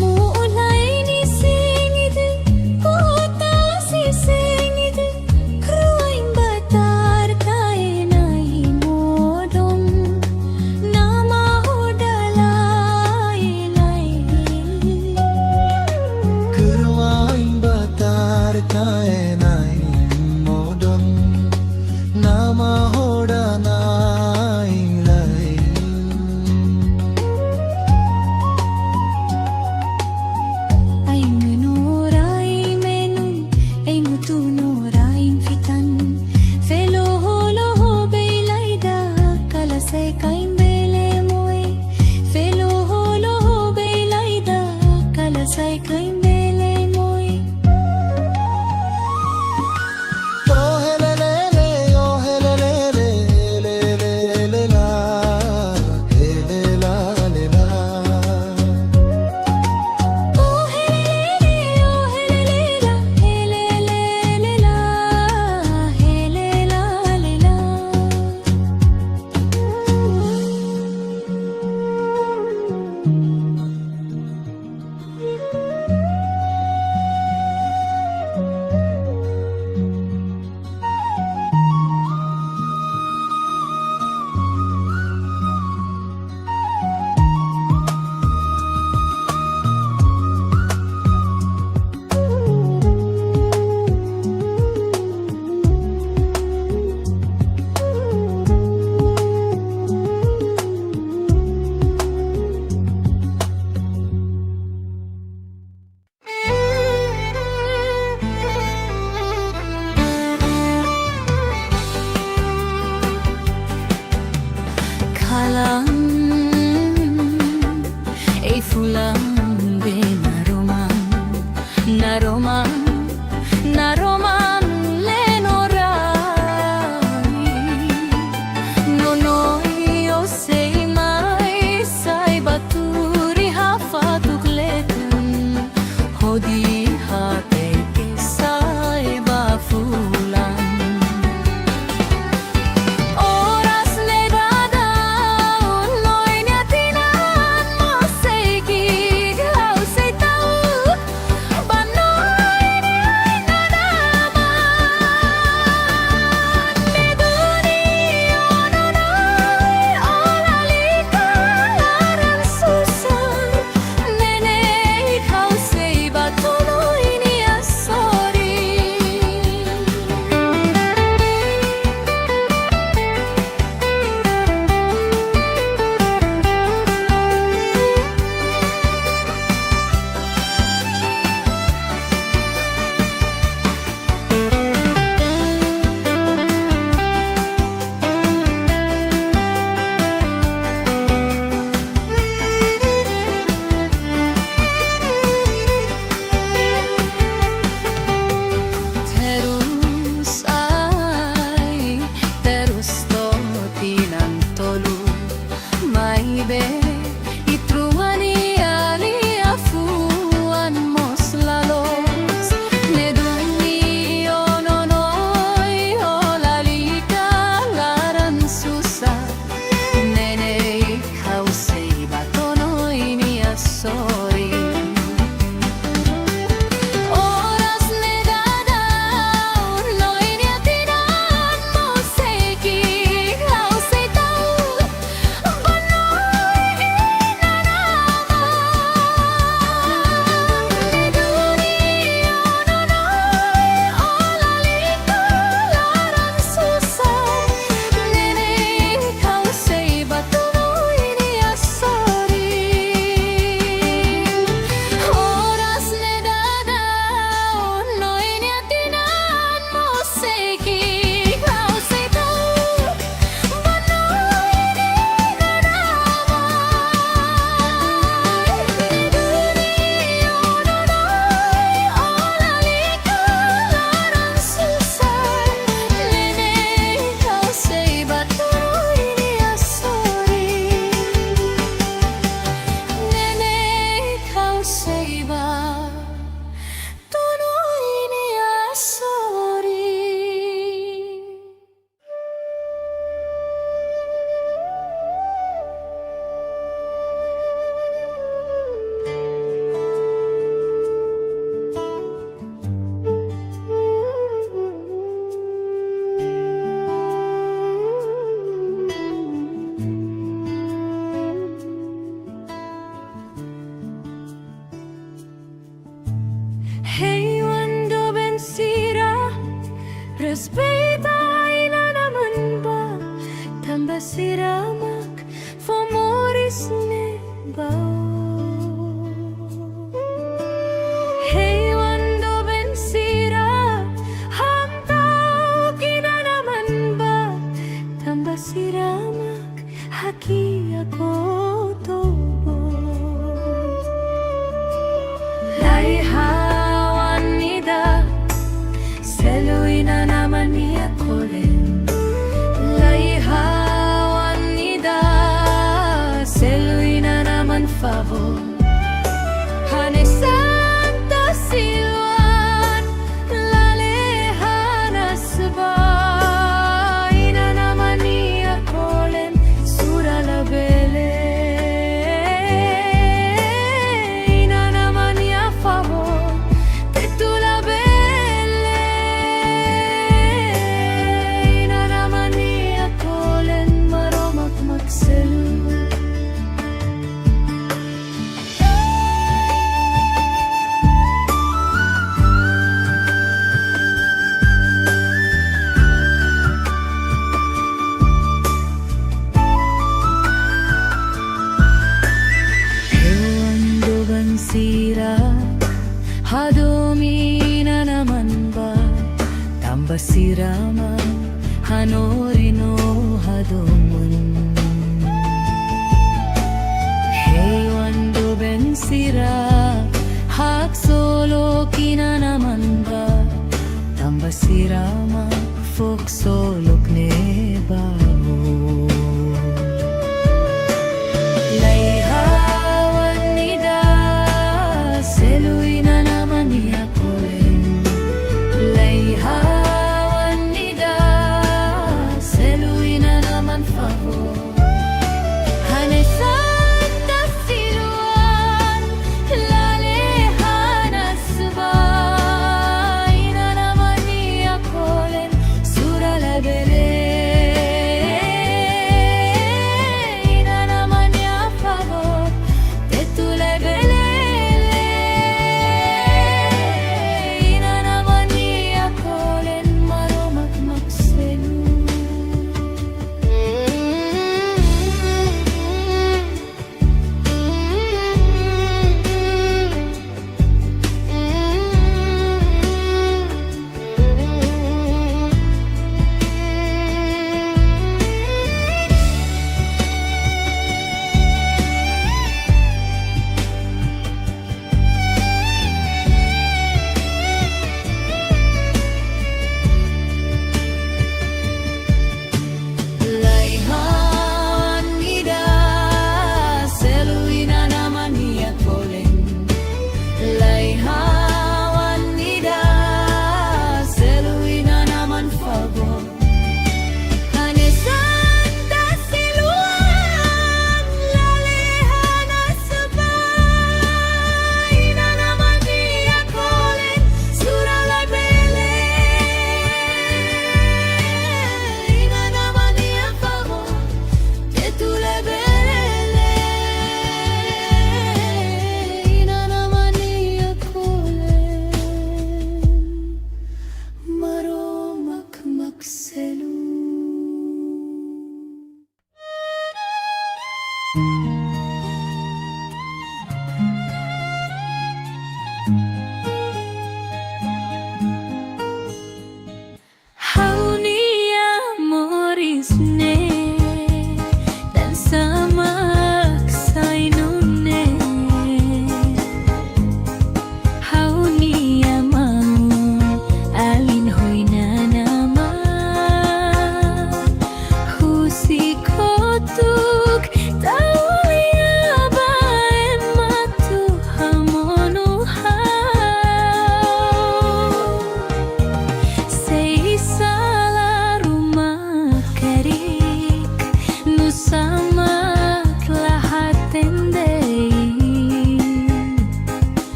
Speaker 1: Muulay ni singid kota si singid Kruaing batar kay na himodong Na mahudalay lay
Speaker 2: Keruaing batar kaenai modon nama hodanai lai
Speaker 1: Ay menuray menun ay mutunuray fitan Felo holo belay da kalasay kain bele moy Felo holo belay da kalasay kain bele moy Respeita ina naman ba Tamba siramak Famoris ne bao Hey wando ben sira Hamtao kina naman ba Tamba siramak Haki ako tobo Laihawan nida Seluin na naman niya kolen Laihawan nida Seluin na naman favor Hane Santa Silwan Lalehanas ba Ina naman niya kolen Sura labele Ina naman niya favor Tetula bele Ina naman niya kolen Maromak magselu Sira Hadomi na naman ba Tamba sirama Hanorino hadomun Hey wando ben sira Hak solo kina naman ba Tamba sirama Fok solok ne bao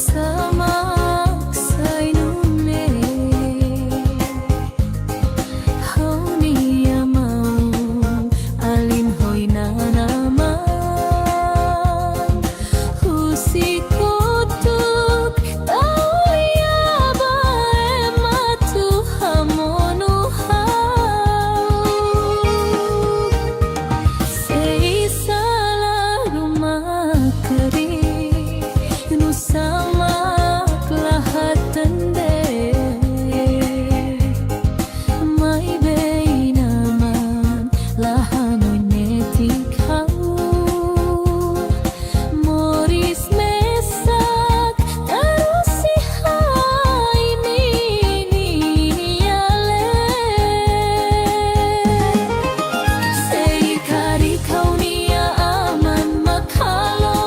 Speaker 1: samak sa inume Hauni amaw alin hoy na naman Husikotuk tauyaba ematuhamonuhaw Seisala rumakari Samak lahat tende May bay naman lahanoy netikhaw Moris mesak tarusihay miniyale Say karikaw niya aman makalo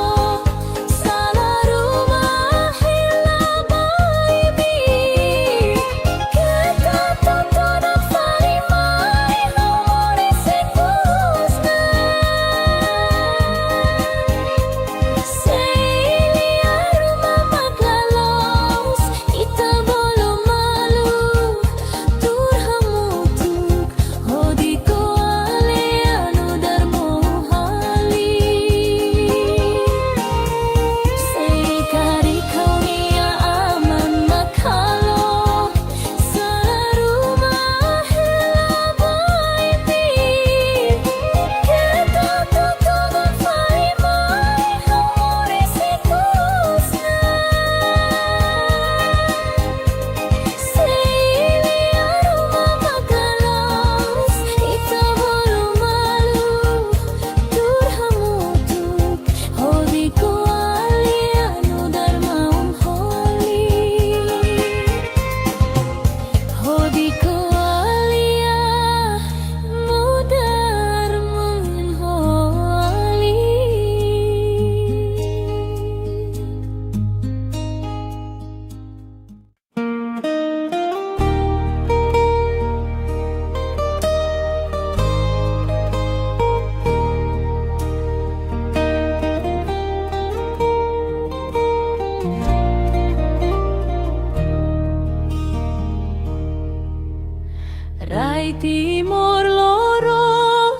Speaker 1: Rai timor loro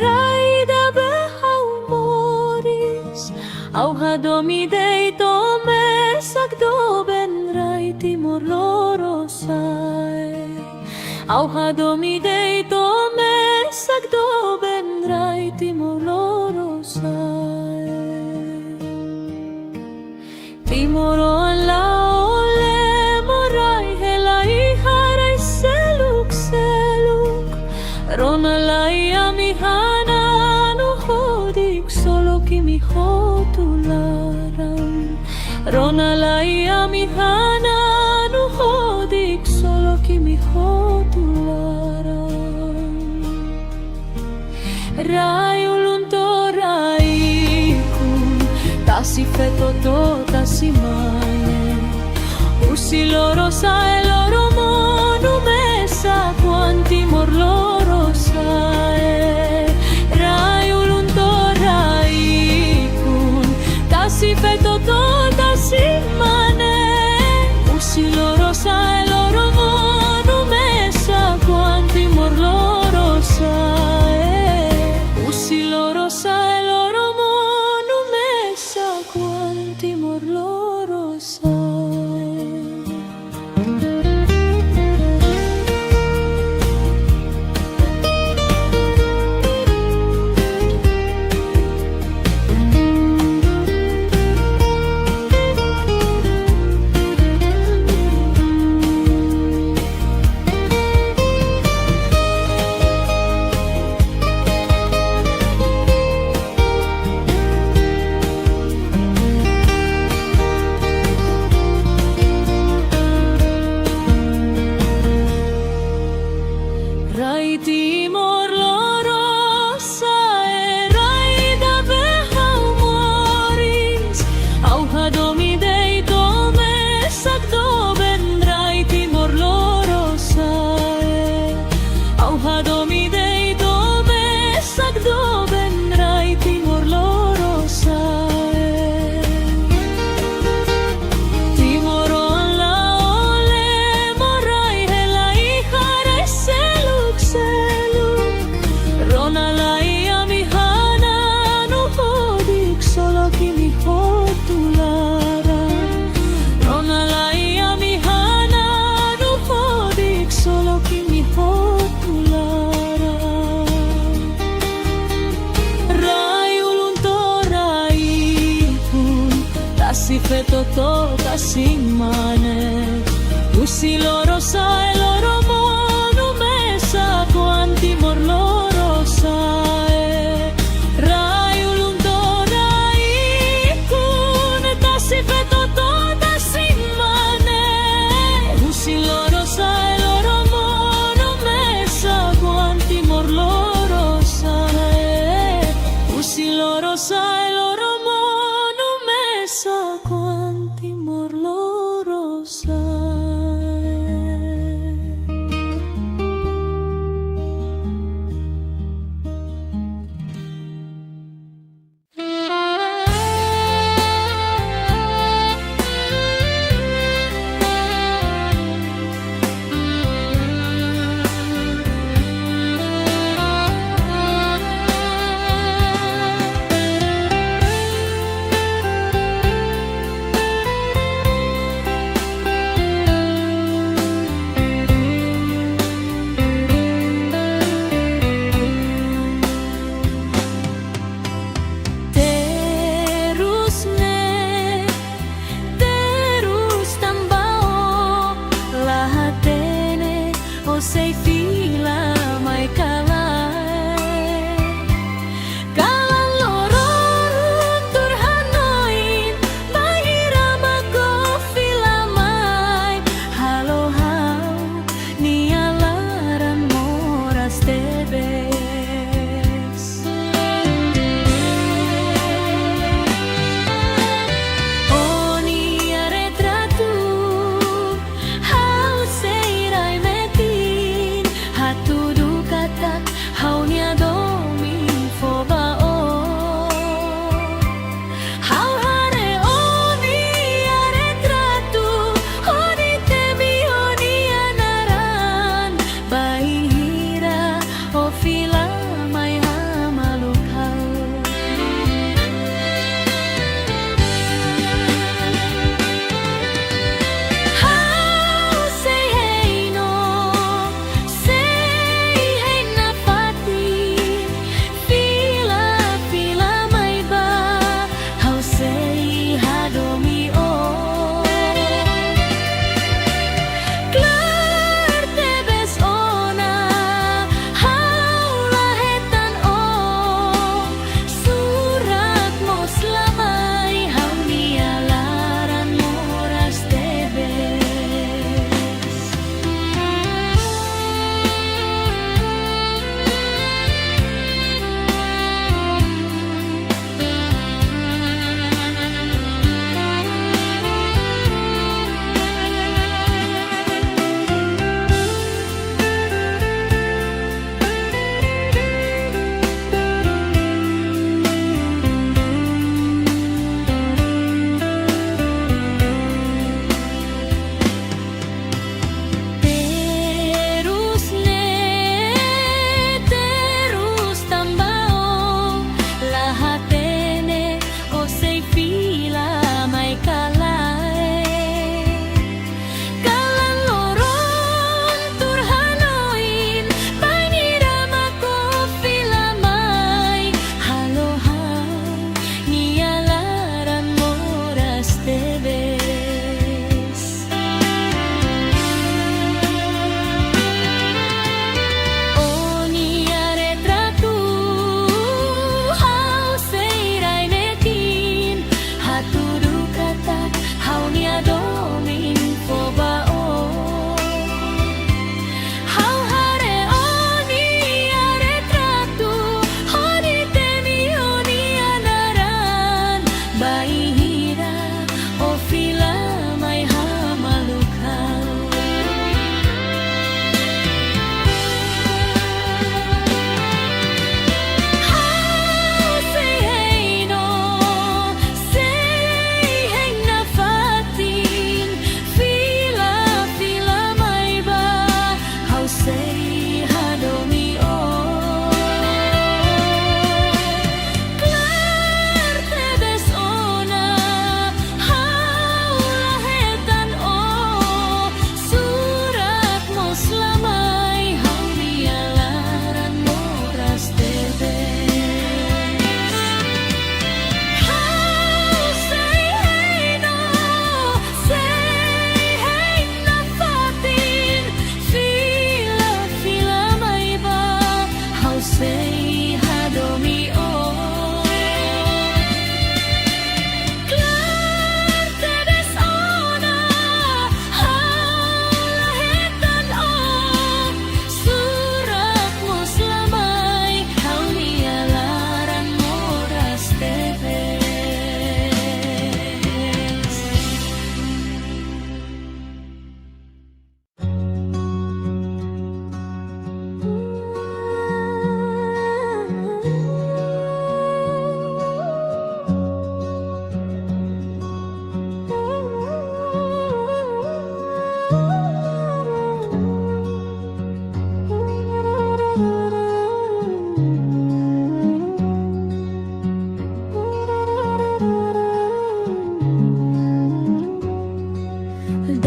Speaker 1: rai da behau moris Au hadomi dei tome sakdo ben rai timor loro Au hadomi dei tome sakdo ben rai timor loro Timoro la Ronalai amihana no hodik solo kimi hotularam Ronalai amihana no hodik solo kimi hotularam Rai ulunto rai kun tasi feto to tasi mane Usi loro sa e loro monu mesa quanti morlo Rai ulunto rai kun tasi feto to tasi mane Usi loro sa e loro monu mesa quanti mor loro sa Usi loro sa e loro monu mesa quanti mor loro sa si fetoto ta simane usi loro sa e loro mono mesa quanti mor loro sa rai ulunto rai kun ta si fetoto ta simane usi loro sa e loro mono mesa quanti mor loro sa usi loro sa e loro mono mesa quanti mor loro sa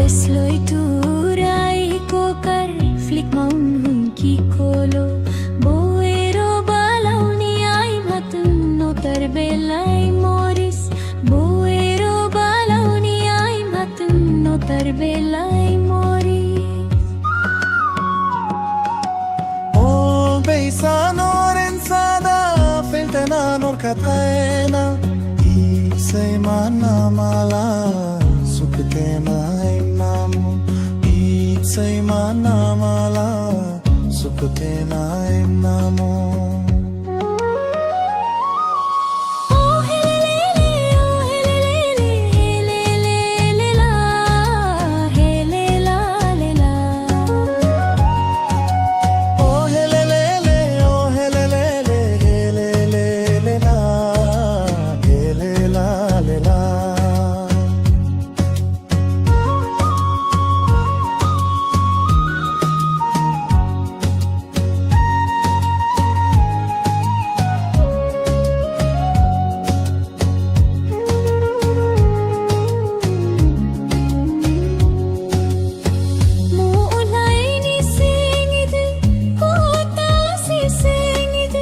Speaker 1: Besloy turay ko kar flik maun kikolo boero balaw ni ay matun no tarbelay moris boero balaw ni ay matun no tarbelay moris
Speaker 2: O beisanor ensada feltananor kataena isay manamala sukutena imnamu isay manamala sukutena imnamu
Speaker 1: oh helele oh helele helele la helela lela
Speaker 2: Oh helelele oh helelele helelele la helela lela
Speaker 1: Muulay ni singid, kota si singid,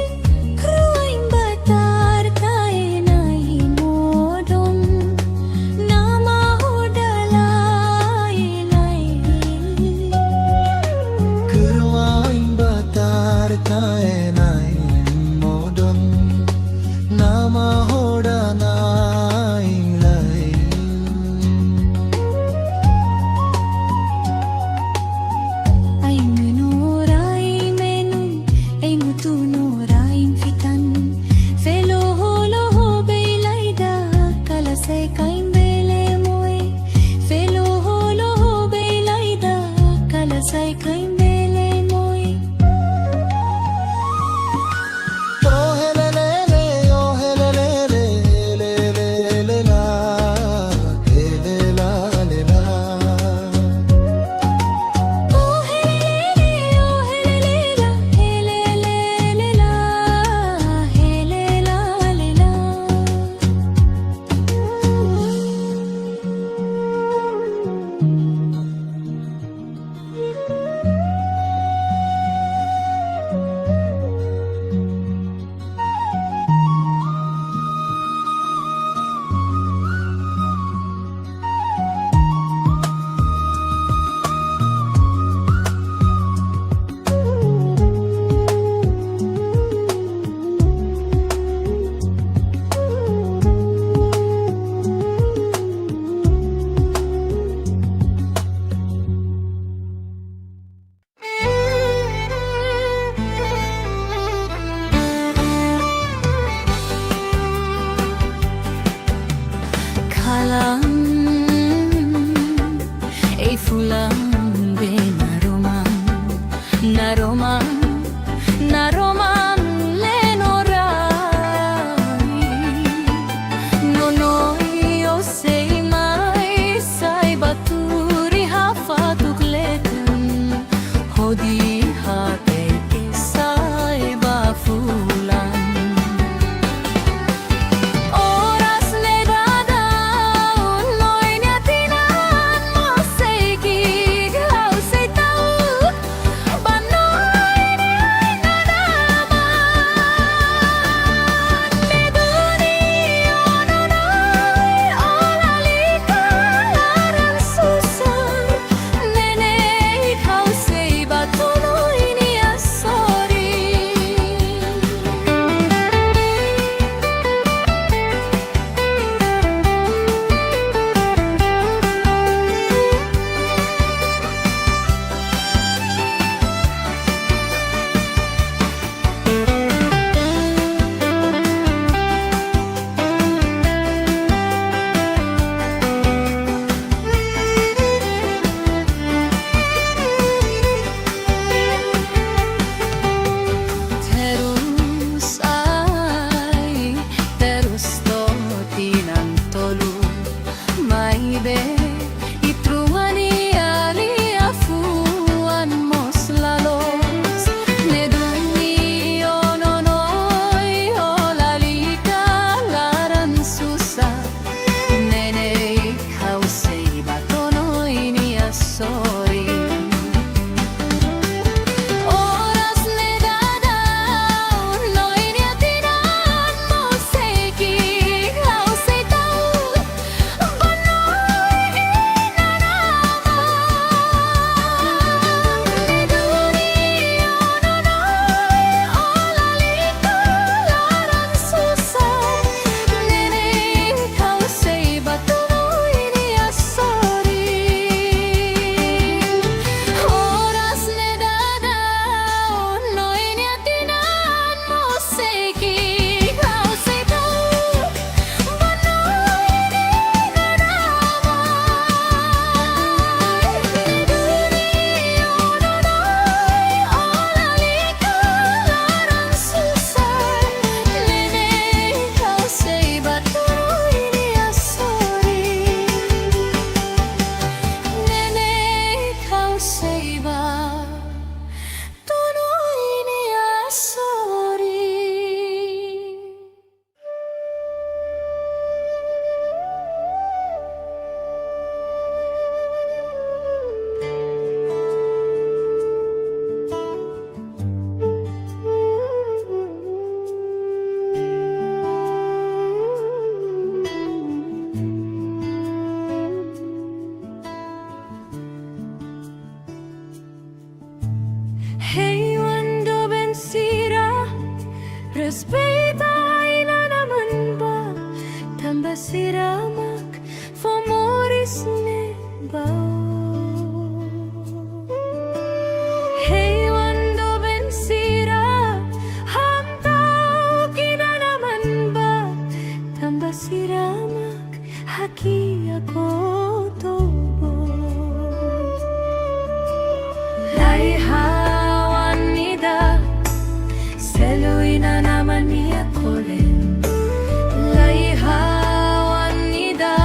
Speaker 1: kruaing batar tayo na hinodon, na mahudalay lay.
Speaker 2: Keruaing batar taenai modon nama hodanai lai
Speaker 1: Ay menuray menun, ay mutunuray fitan, felo holo belay da, kalasay kain bele moy, felo holo belay da, kalasay kain bele moy.
Speaker 2: Oh helelele oh helelele helelele la helela lela
Speaker 1: Oh helele, oh helele, helele la, helela lela. Kalang ay fulang benaroman naroman naroman lenoray nonoy o say may say baturi hafatukletun hodi hate isay bafulan Oras ne dadaon moy niatinan mo say giglaw say tao banoy ni ay nadaman ni duni ononoy olalika larang susar nene ikaw say batuloy ni asori Terus ay terus to tinantolu may be itruani ali afuan mos lalos ne duni ononoy olalika laran susa nene ikaw say batonoy ni isne bao. Hey wando ben sira, ham tao kinanaman ba? Tambah siramak haki ako tobo. Laihawan nida, seluin na naman niya kolen. Laihawan nida,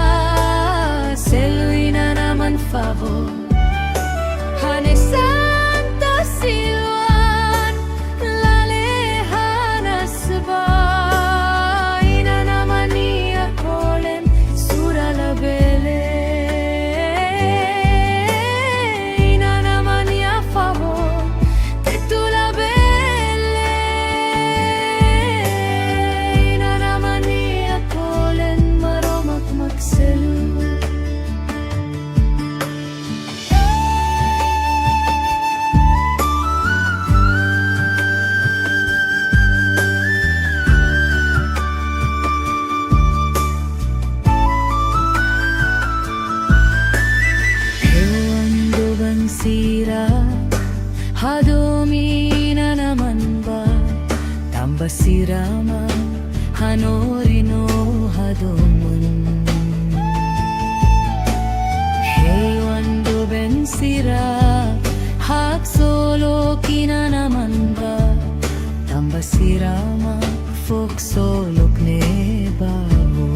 Speaker 1: seluin na naman favor. Hane Santa Silwan, lalehanas ba? Ina naman niya kolen, sura labele. Ina naman niya favor, tetu labele. Ina naman niya kolen, maromak magselu. Sira, hadomi na naman ba? Tambah sirama, hanorino hadomon. Hey wando ben sira, hak solo kina naman ba? Tambah sirama, fok solok ne baho.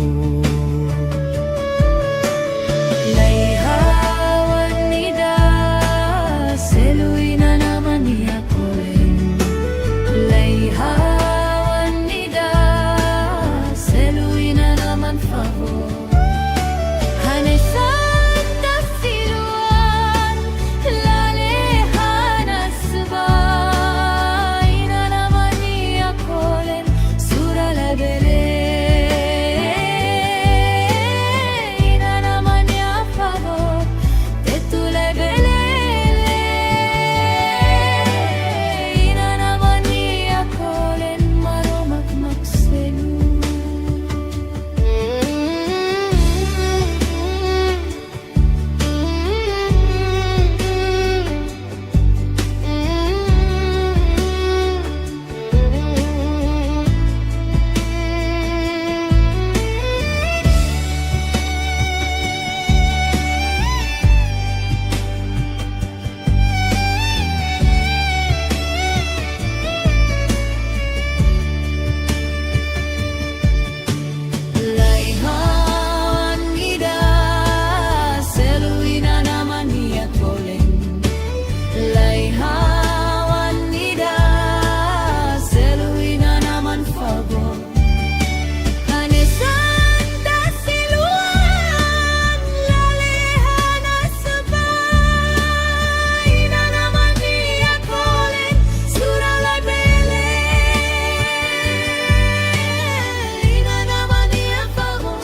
Speaker 1: Laihawan nida, seluin na naman niya kolen. Laihawan nida, seluin na naman favor. Hane Santa Silwan, lalehanas ba? Ina naman niya kolen, sura labele. Ina naman niya favor, tetu labele. Ina naman niya kolen, maromak magselu. Laihawan nida, seluin na naman niya kolen. Laihawan nida, seluin na naman favor. Hane Santa Silwan, lalehanas ba? Ina naman niya kolen, sura labele. Ina naman niya favor,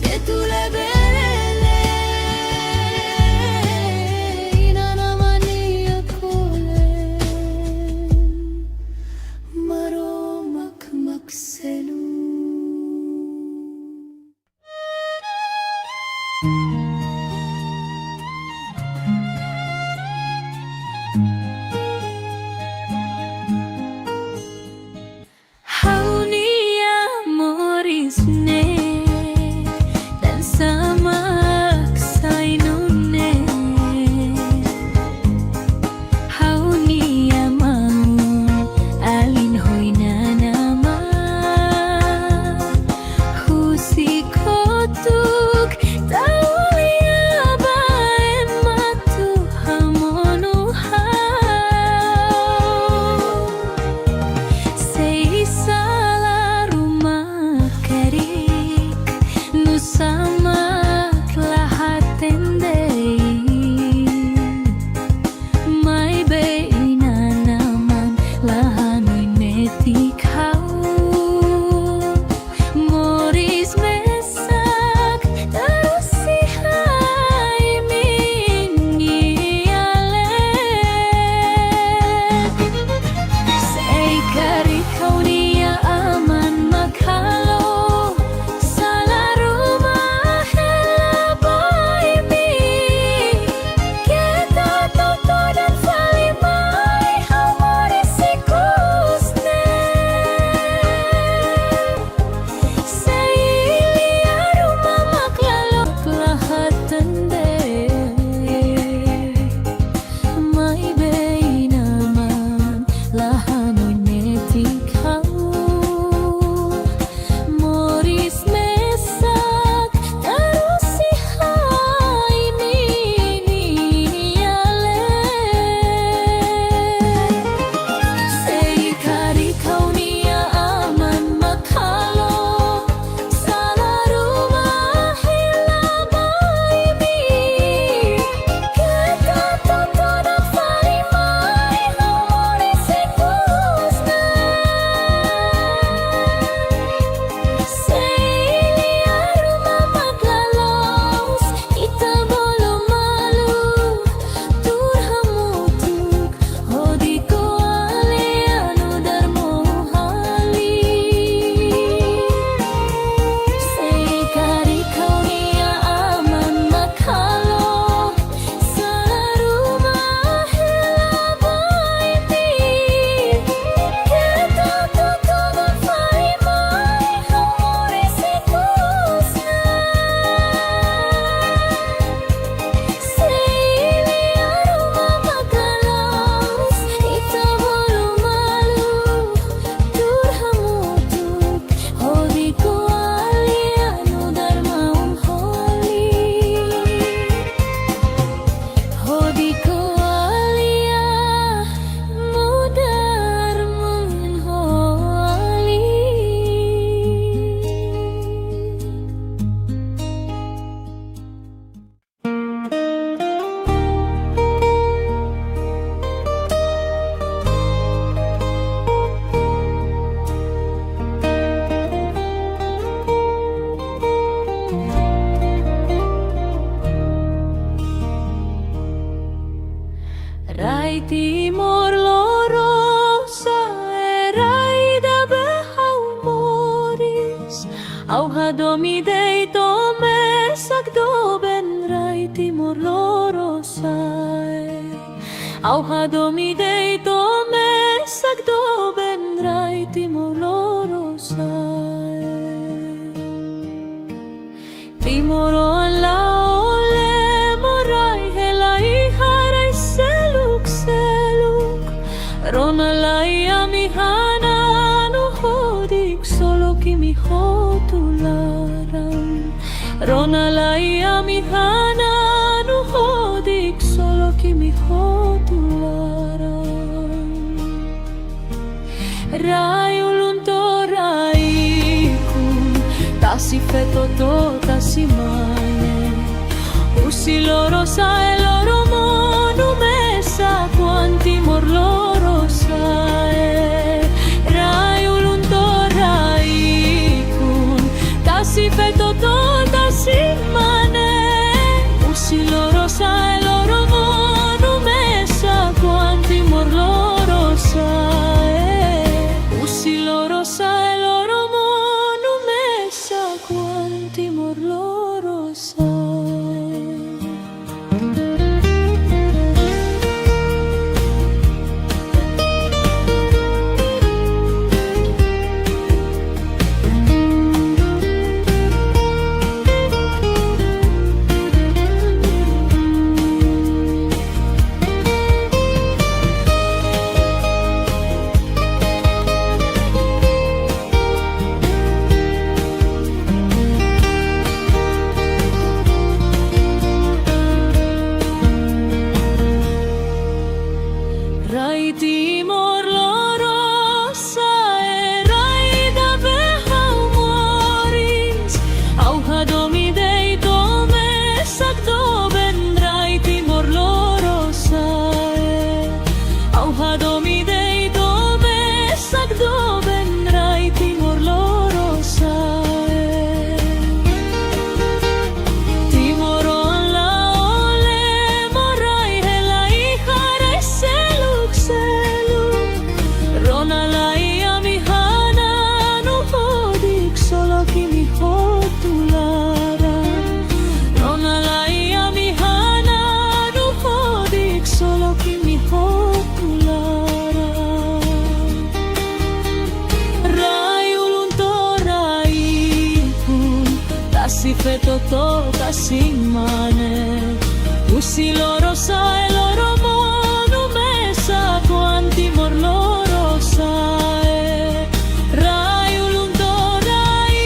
Speaker 1: tetu labele. Ina naman niya kolen, maromak magselu. Haunia morisne, dan samak sainune. Haunia mau alin hoy na naman. Husikotuk tauli Auhado mi deito me sagdo benrai timolorosai Timoro la ole morai helai harai seluk Ronalai amihana no hodik solo kimi hotularam Ronalai amihana no hodik solo kimi hotularam Rai ulunto rai kun tasi feto to tasi mane Usi loro sa e loro monu mesa quanti mor loro sa Rai ulunto rai kun tasi feto to tasi mane Usi loro sa e loro monu mesa quanti mor loro sa Usi loro sa e loro monu mesa quanti mor loro sa Rai timor loro sa e rai da behau moris Auhado mi deito me sagdo ben rai timor loro sa e Auhado mi deito me sagdo ben rai timor loro sa e Timoro la ole morai helai harai Ronalai amihana no hodik solo kimi hotulara Ronalai amihana no hodik solo kimi hotulara Rai ulunto rai kun tasi feto to tasi mane Usi loro sa e loro monu mesa quanti mor loro sa Rai ulunto rai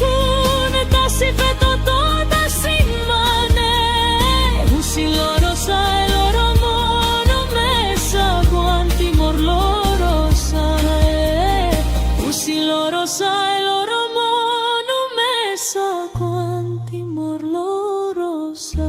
Speaker 1: kun tasi feto to tasi mane Usi loro sa e loro monu mesa quanti mor loro sa Usi loro sa e loro monu mesa quanti mor loro sa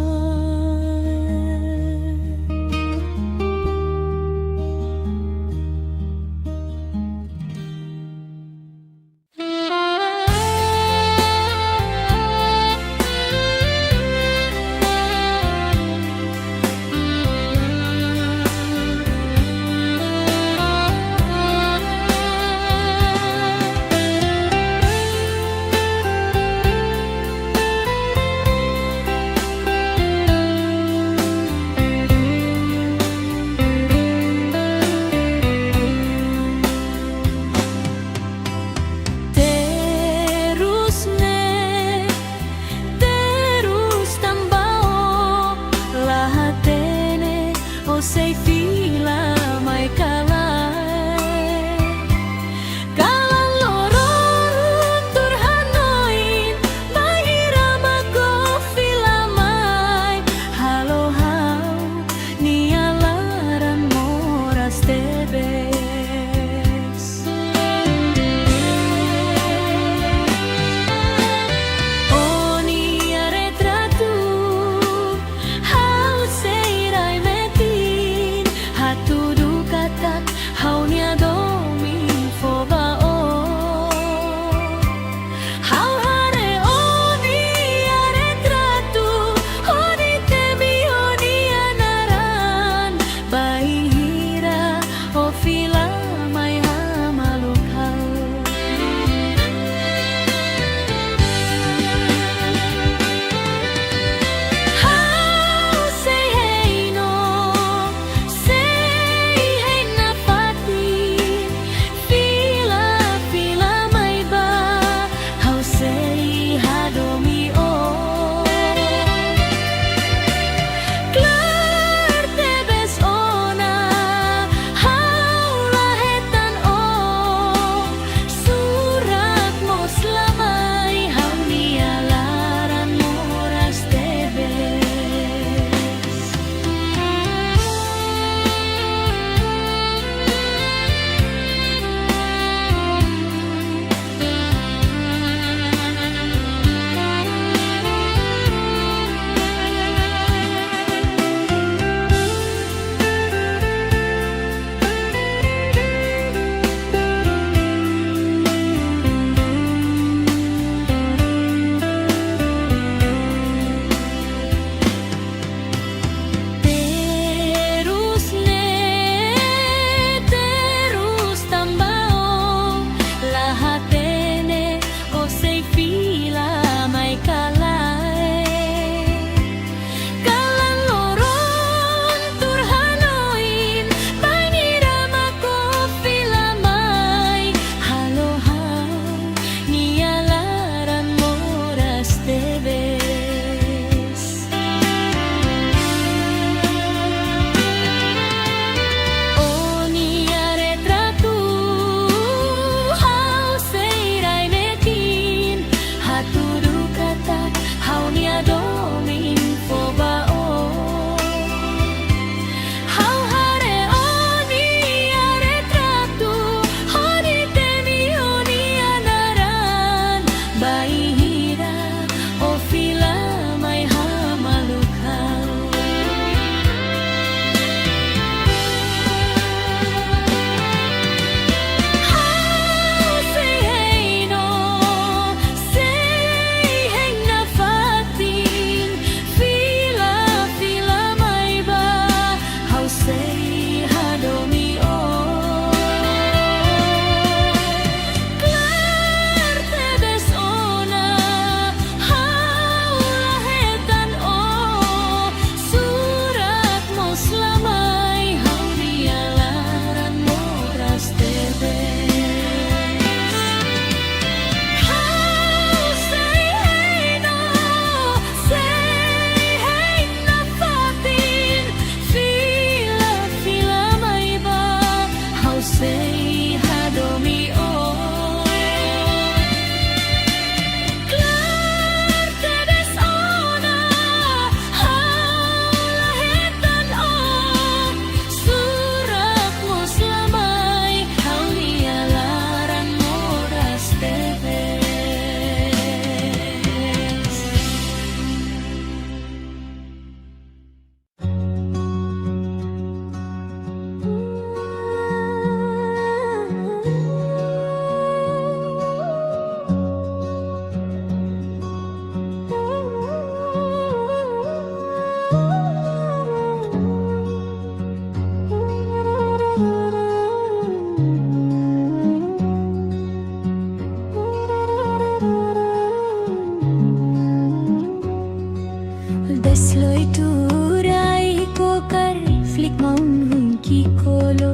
Speaker 1: Asloy turay ko kar flick maun ki kolo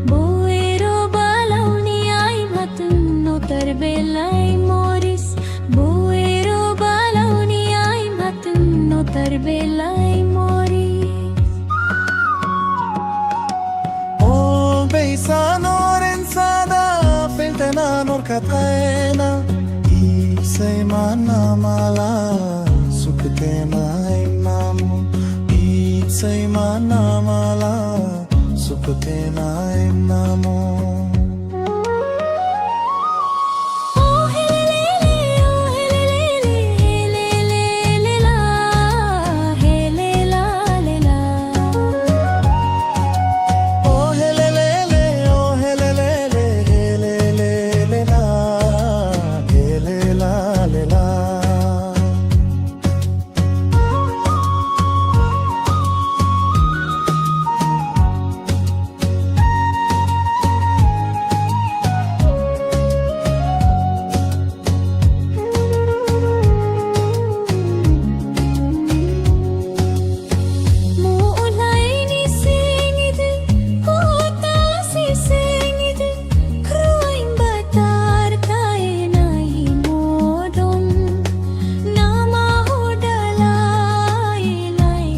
Speaker 1: boero balaw ni ay matun no tarbelay moris boero balaw ni ay matun no tarbelay moris
Speaker 2: O beisanor ensada feltenanor kataena isay manamala sukutena imnamu isay manamala sukutena imnamu
Speaker 1: Oh helelele oh helelele helelele la helela lela
Speaker 2: Oh helelele oh helelele helelele la helela lela
Speaker 1: Muulay ni singid kota si singid kruing batar kay na himodon na mahudalay lay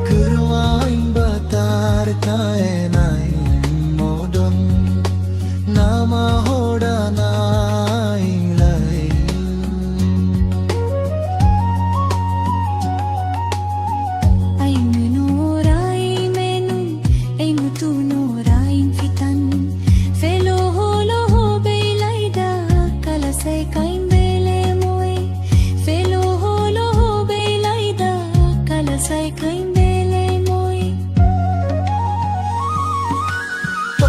Speaker 2: Keruaing batar taenai modon nama hodanai lai
Speaker 1: ay nunuray menun ay mutunuray fitan felo holo belay da kalasay kain bele moy felo holo belay da kalasay kain bele moy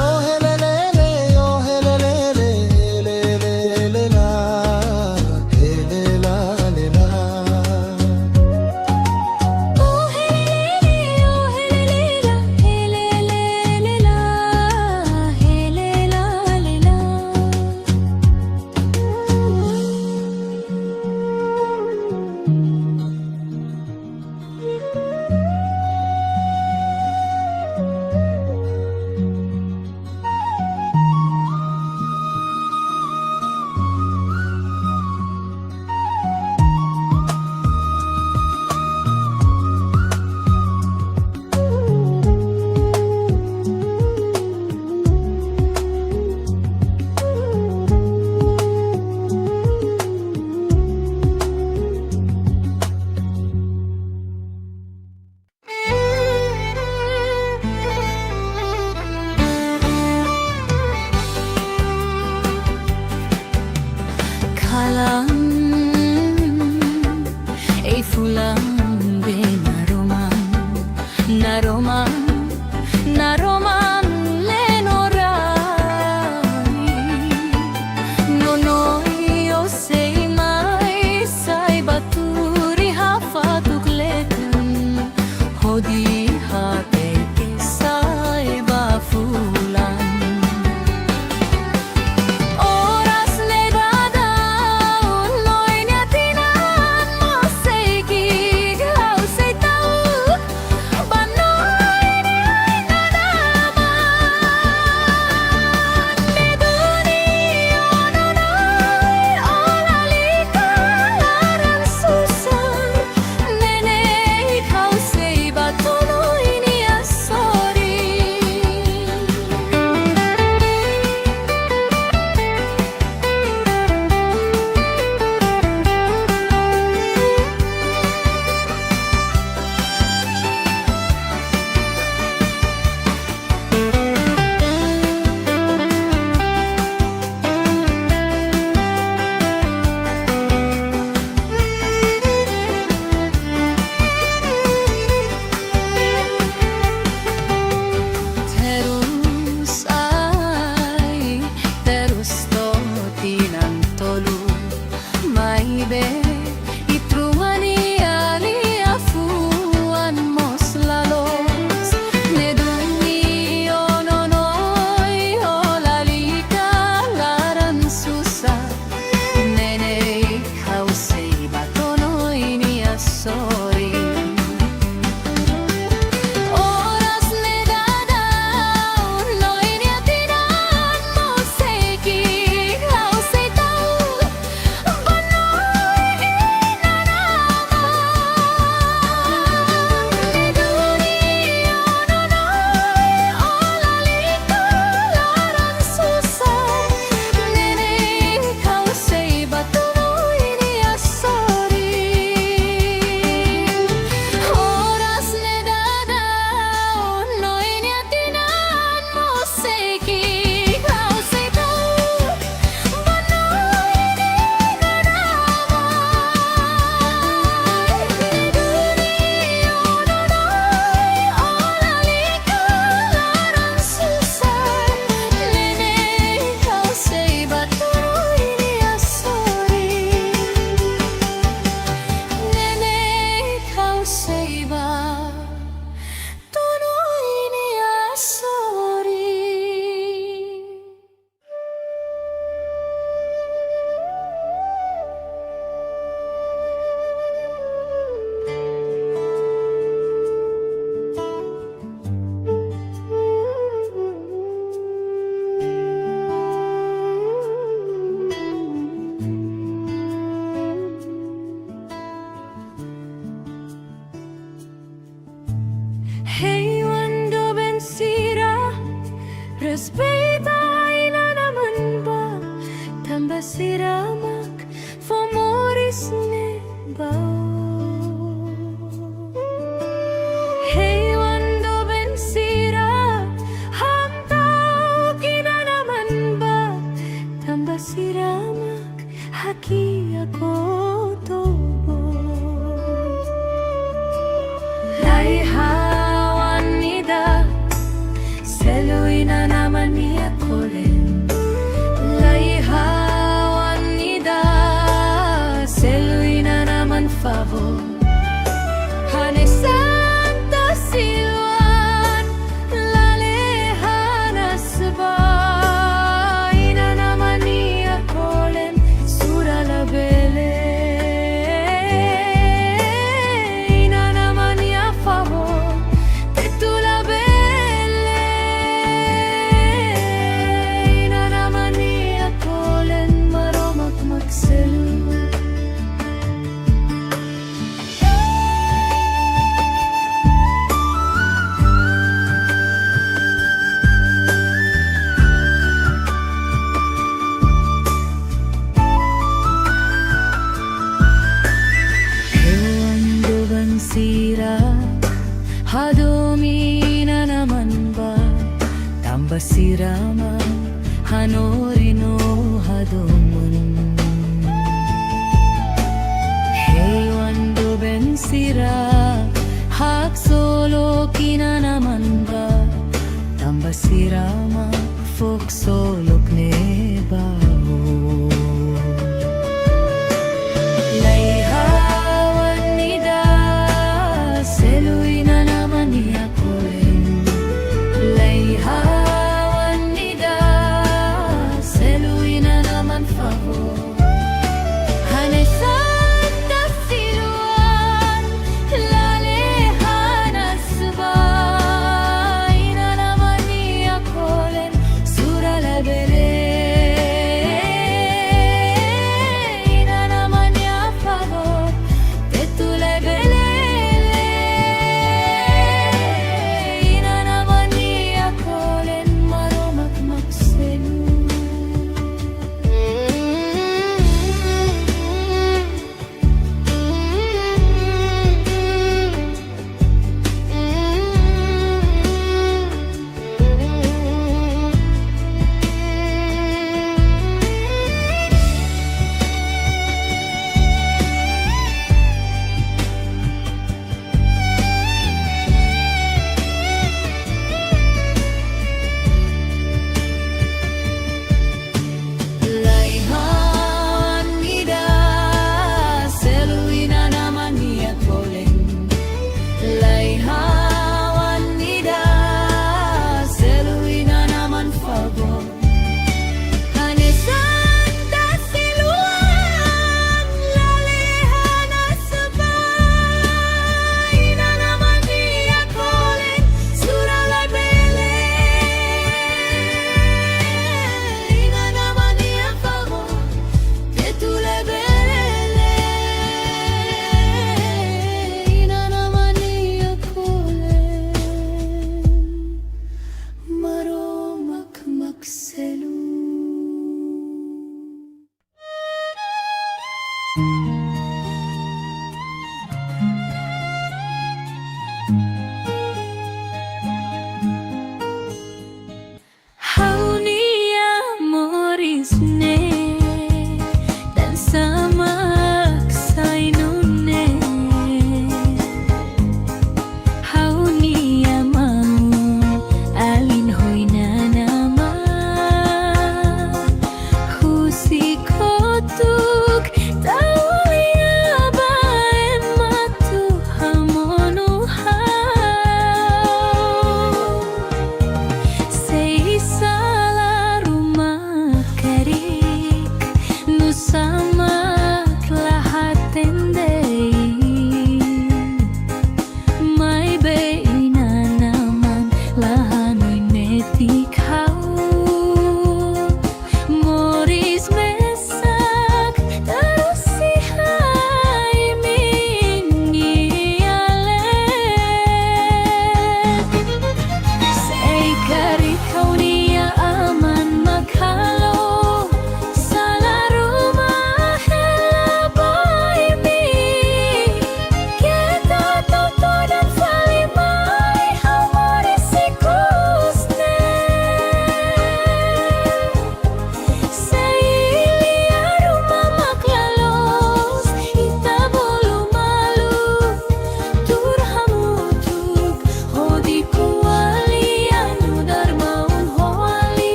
Speaker 2: Oh helelele oh helelele helelele la helela lela
Speaker 1: oh helele oh helele helele la helela lela Kalang ay fulang benaroman naroman naroman lenoray nonoy o say may say baturi hafatukletun hodi hate kesay bafulan Oras negada unoy niatinan mo say giglaw say tao banoy Respeta ina naman ba tambah siramak famoris ne bao. Hey wando ben sira hamtao kina naman ba tambah siramak haki ako tobo. Laihawan nida seluy na naman niya kolen. Laihawan nida seluy na naman favor. Hane Santa Silwan lalehanas ba ina naman niya kolen sura labele. Ina naman niya favor tetula bele. Ina naman niya kolen maromak magselu. Sira hadomi na naman ba tambah sirama hanorino hadomon. Hey wando ben sira hak solo kina naman ba tambah sirama fok solok ne bao. Seluy na naman niya kolen. Laihawan nida seluy na naman favor. Hane Santa Silwan lalehanas ba ina naman niya kolen sura labe.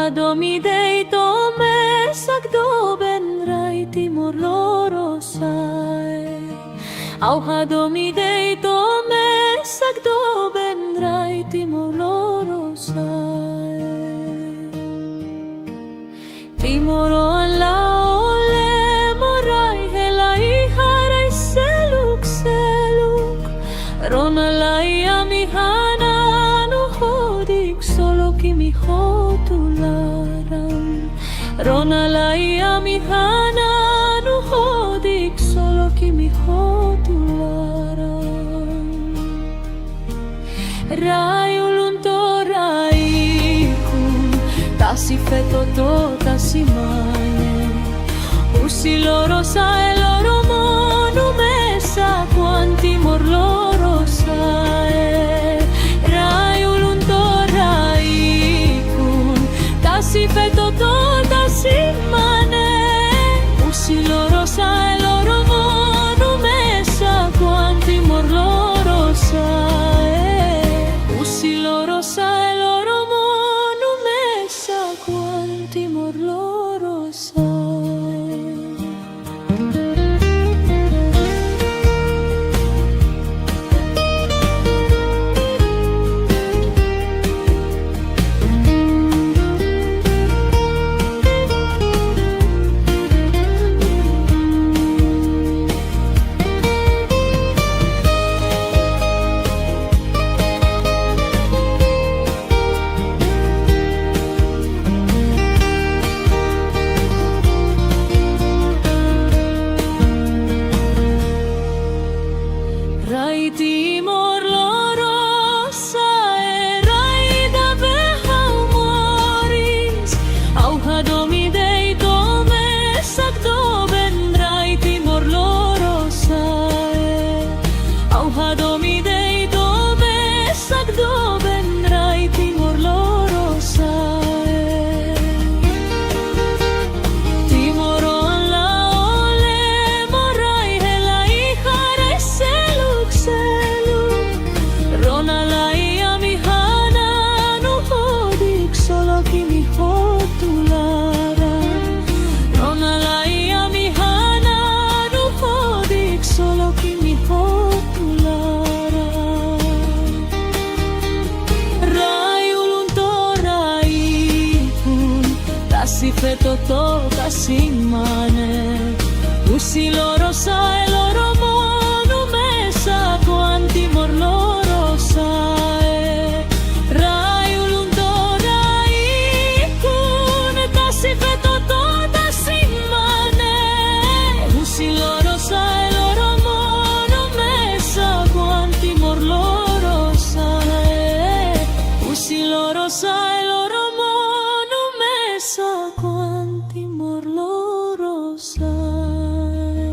Speaker 1: Auhadomi dei tome sagdo ben rai timor loro sai. Auhadomi dei tome sagdo ben rai timor loro sai. Timoro la ole morai helai harai seluk seluk. Rona lai amihana no hodik solo kimi hotularam. Rona lai amihana no hodik solo kimi hotularam. Rai ulunto rai kun tasi feto to tasi mane. Usi loro sa e loro monu mesa quanti mor loro sa e. Rai ulunto rai kun tasi feto to tasi mane. Usi loro sa e loro monu mesa quanti mor loro sa e. Usi loro sa e loro monu mesa quanti mor loro sa. Rai timor loro sa e rai da behau moris. Auhadomi dei tome sagdo ben rai timor loro sa e. Auhadomi dei tome sagdo ben rai timor loro sa e. Timoro la ole morai helai harai seluk seluk. Rona lai amihana no hodik solo kimi hotularam. Rona lai amihana no hodik solo kimi hotularam. Rai ulunto rai kun tasi feto to tasi mane. Usi loro sa e loro monu mesa quanti mor loro sa e. Rai ulunto rai kun tasi feto to tasi mane. Usi loro sa e loro monu mesa quanti mor loro sa e. Usi loro sa e loro monu mesa quanti mor loro sa e.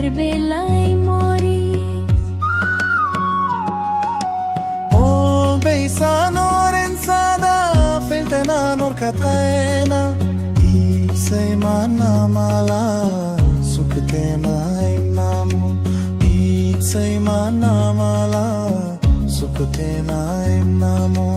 Speaker 1: ভোর বেলায় মরি।
Speaker 2: O beisanor ensada filtenanor kataena Isay manamala sukutena imnamu Isay manamala sukutena imnamu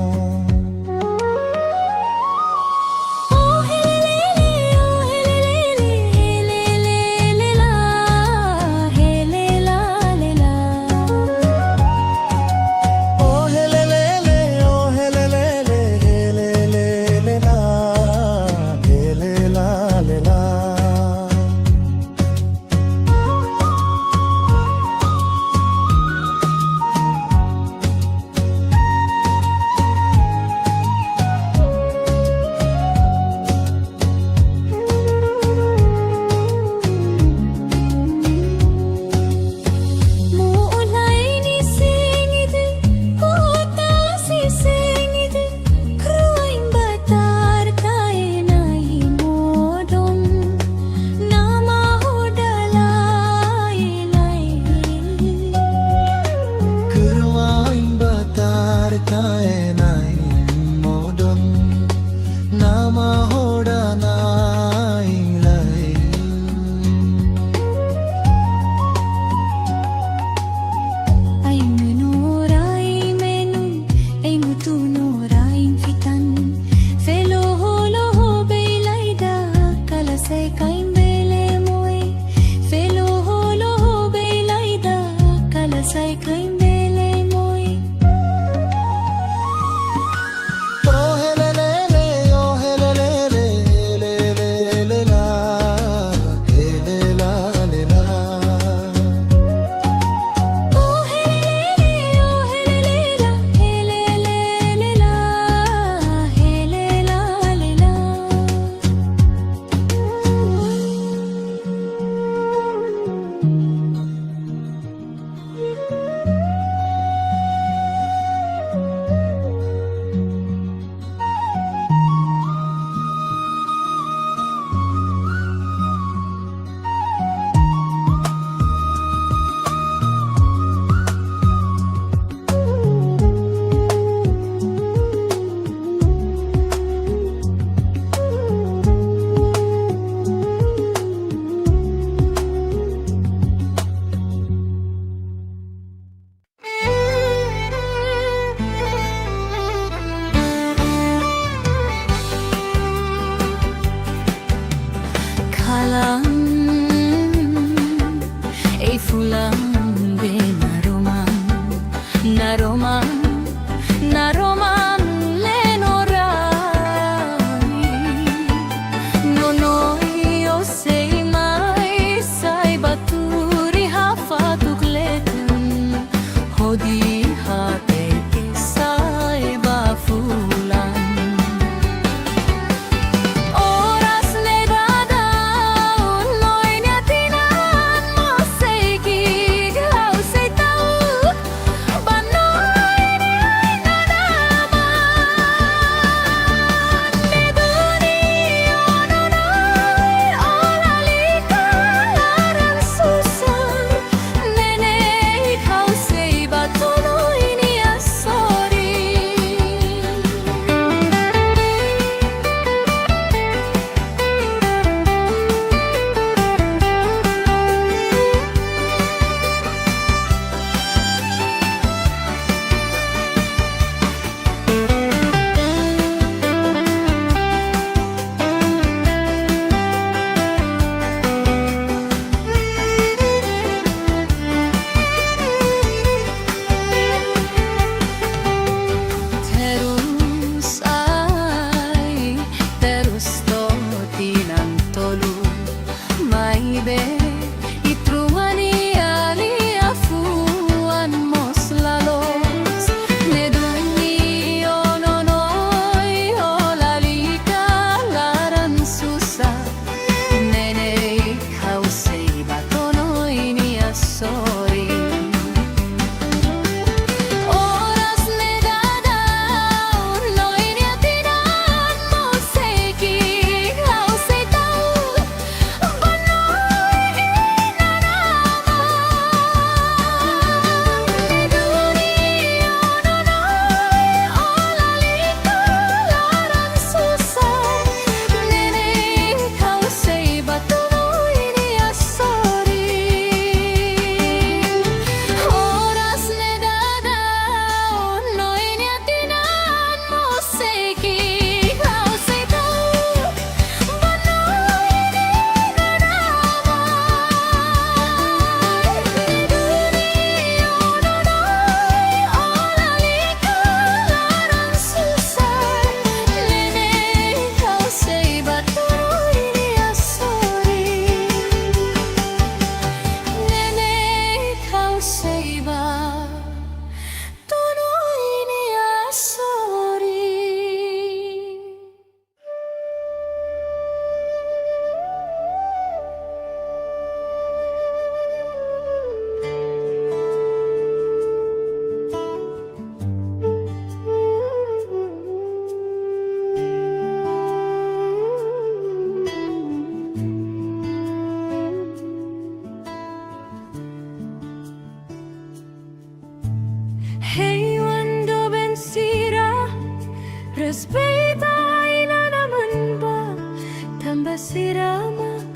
Speaker 1: siramak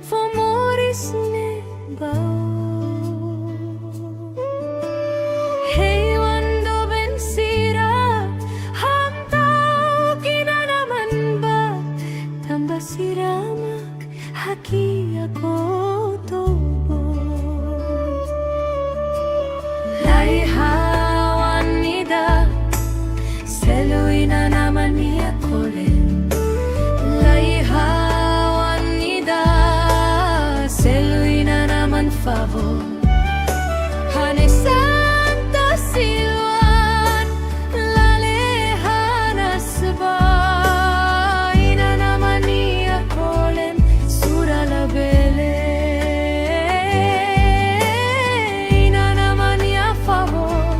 Speaker 1: Famoris ne bao Hey wando ben sira Ham tao kina naman ba Tamba siramak Haki ako tobo Laihawan nida Seluin na naman niya kolen Laihawan nida Seluin na naman favor Hane Santa Silwan Lalehanas ba Ina naman niya kolen Sura labele Ina naman niya favor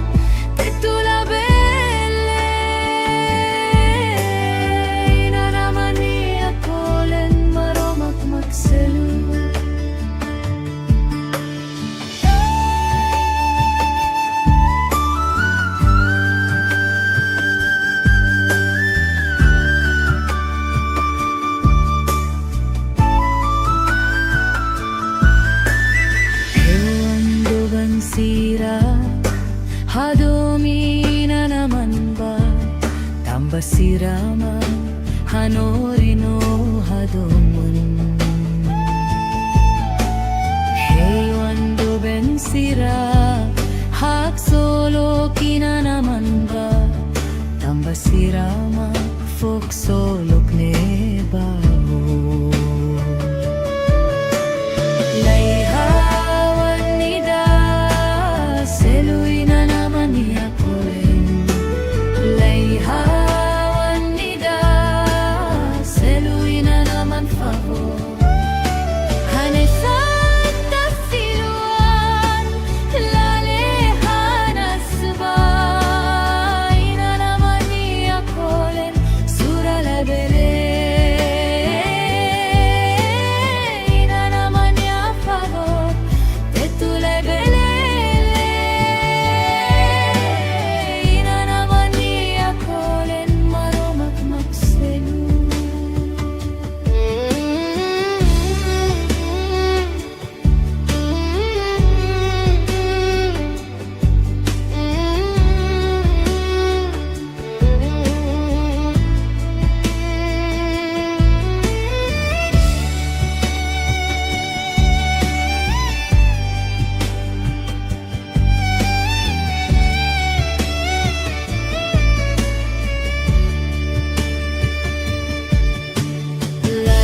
Speaker 1: Tetula bele Ina naman niya kolen Maromak magselu Sira Hadomi na naman ba Tamba sirama Hanorino hadoman Hey wando ben sira Hak solo kina naman ba Tamba sirama Fok solok ne baho Laihawan nida Seluin na naman niya kolen Laihawan nida Seluin na naman favor Hane Santa Silwan Lalehanas ba Ina naman niya kolen Sura labele Ina naman niya favor Tetula bele Ina naman niya kolen Maromak magselu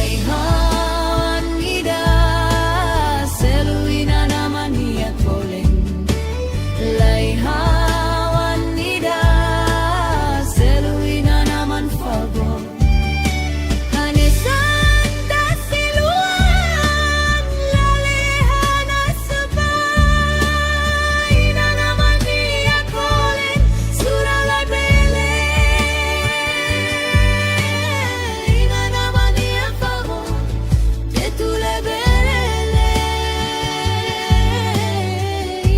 Speaker 1: Laihawan nida Seluin na naman niya kolen Laihawan nida Seluin na naman favor Hane Santa Silwan Lalehanas ba Ina naman niya kolen Sura labele Ina naman niya favor Tetula bele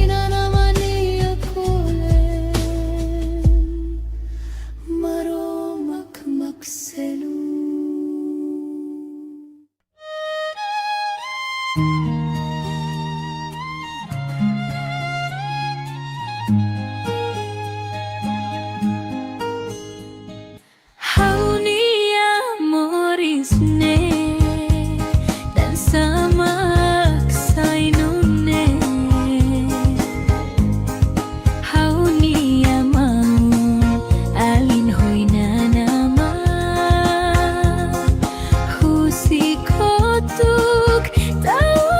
Speaker 1: Ina naman niya kolen Maromak magselu Haunia moris ne Dan samak sainune Haunia mau Alin hoy na naman Husikotuk tawa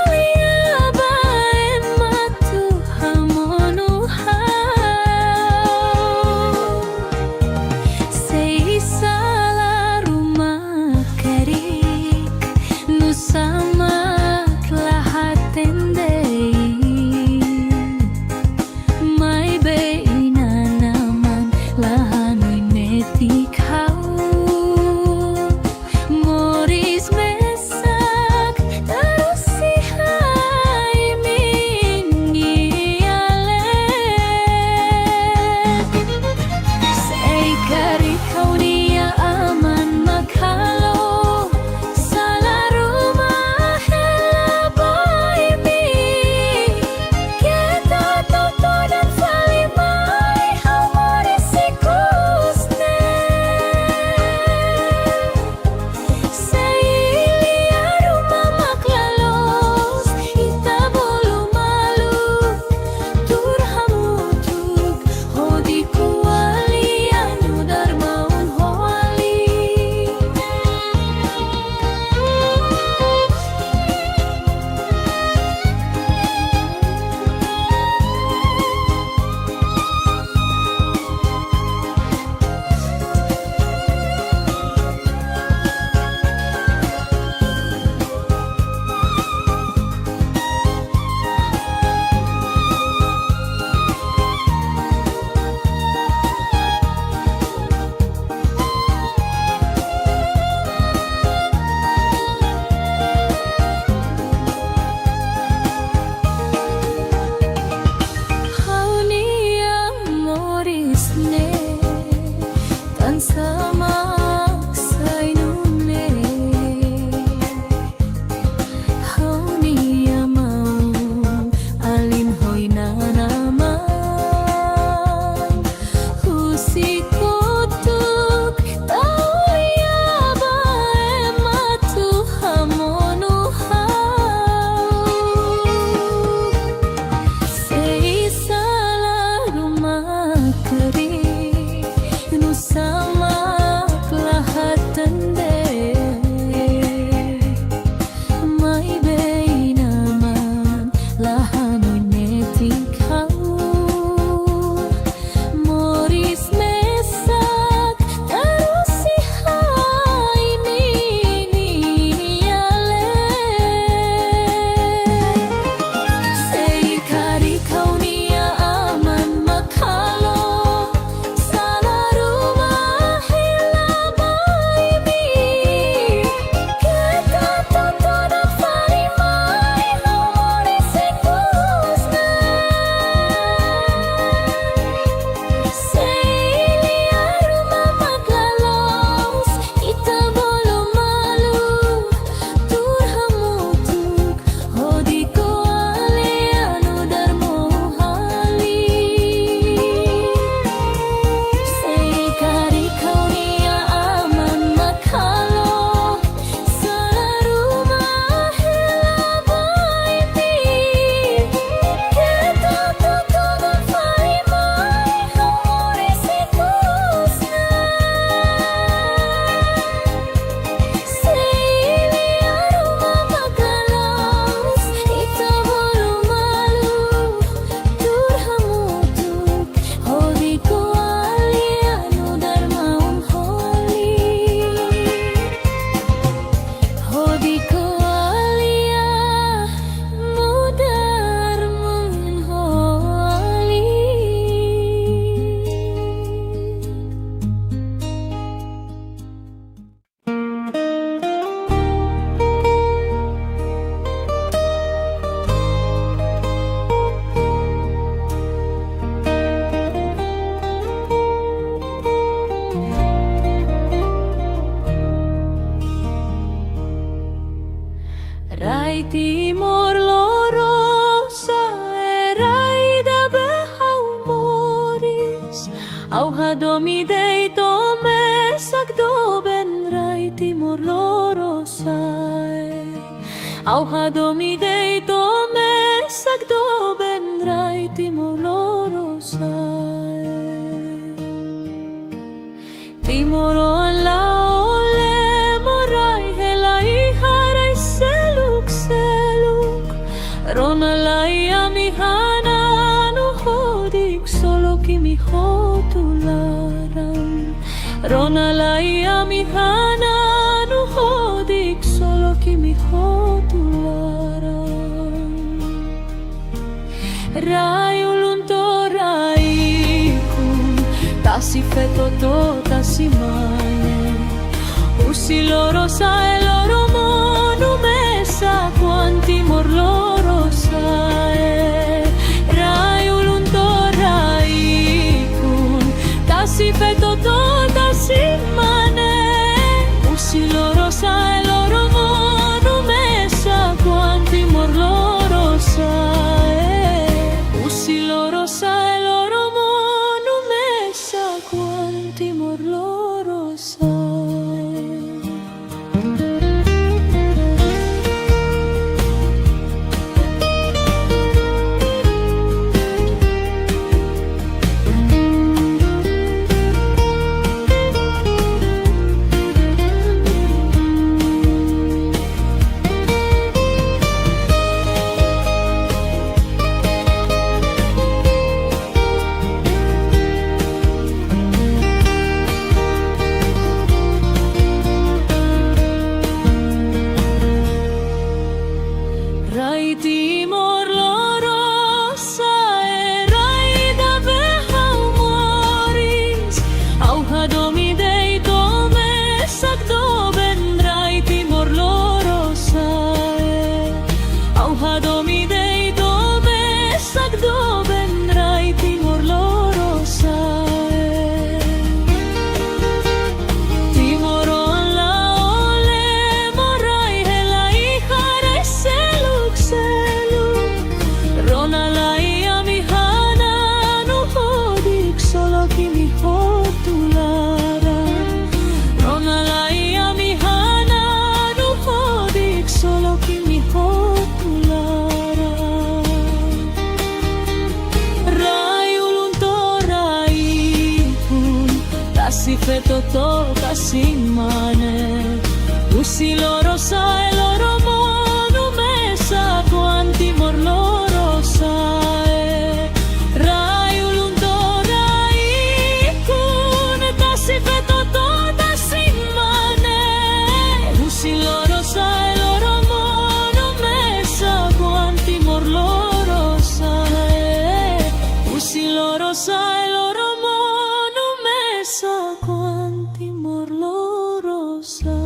Speaker 1: Rai timor lorosa eraida behaumoris Auha domidei tome sagdoben Rai timor lorosa Auha domidei tome sagdoben Rai timor lorosa Timoro la ole morai helai harai seluk seluk Rona lai amihana no hodik solo kimi hotularam Rona lai amihana no hodik solo kimi hotularam Rai ulunto rai Tasi feto to tasi mane Usi loro sa e loro monu mesa Quanti mor loro sa e Rai ulunto rai kun Tasi feto to tasi mane Usi loro sa e loro monu mesa Quanti mor loro sa e Usi loro sa e loro Quanti mor loro sai Rai timor lorosa e raida behaumoris Auha domidei tome sagdoben Rai timor lorosa e Auha domidei tome sagdoben Rai timor lorosa e Timoro la ole morai helai harai Rona lai amihana no hodik solo kimi hotulara Rona lai amihana no hodik solo kimi hotulara Rai ulunto rai kun Tasi feto to tasi mane Usi loro sa e loro monu mesa Quanti mor loro sai Rai ulunto rai kun Tasi feto to tasi mane Usi loro sa e loro monu mesa Quanti mor loro sai Usi loro sa e loro monu mesa Quanti mor loro sai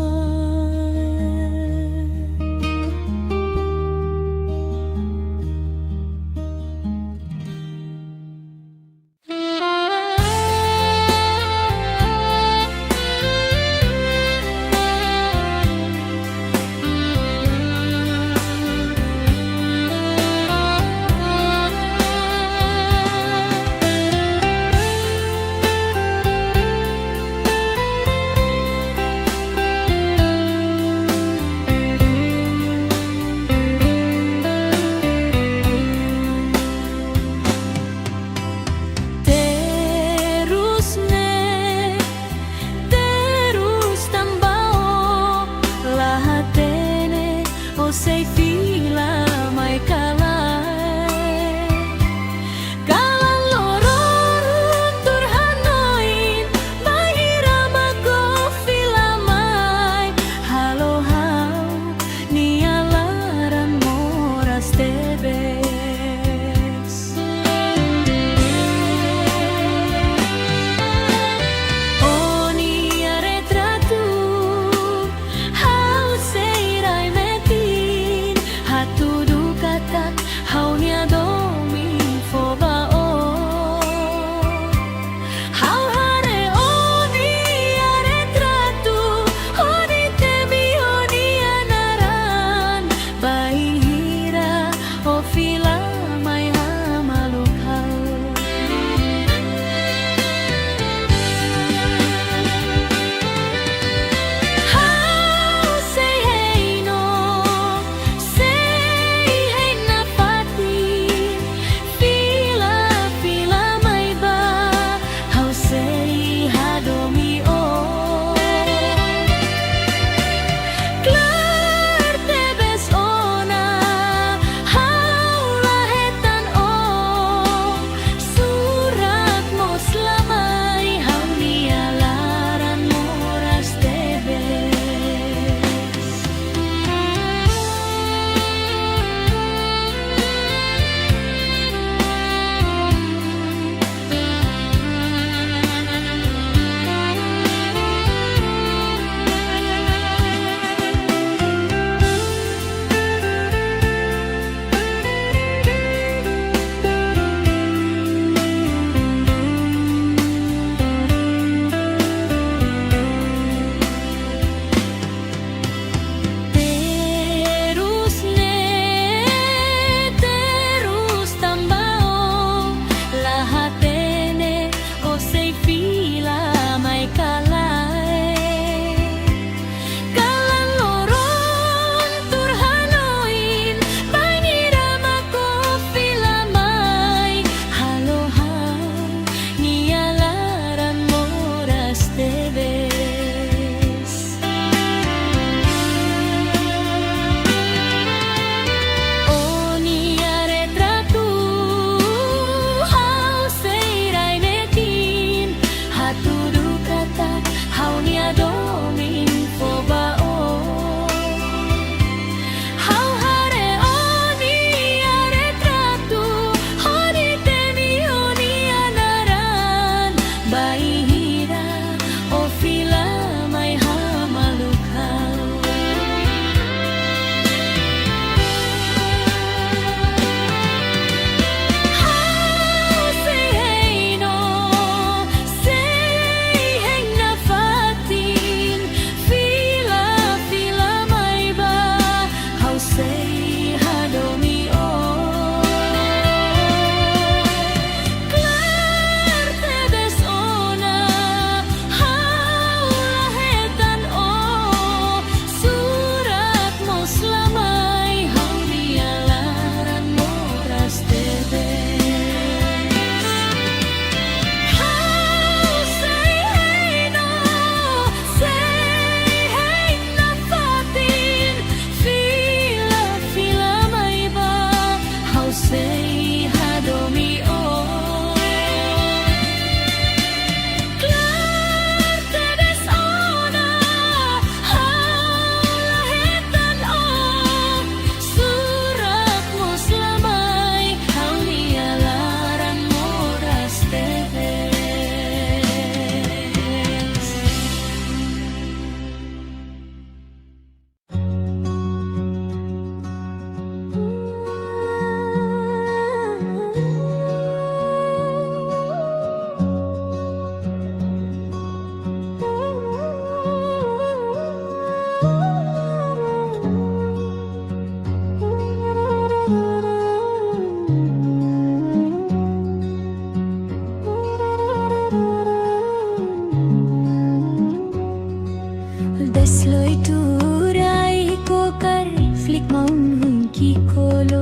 Speaker 1: Sloi turai ko kar flick maun ki kolo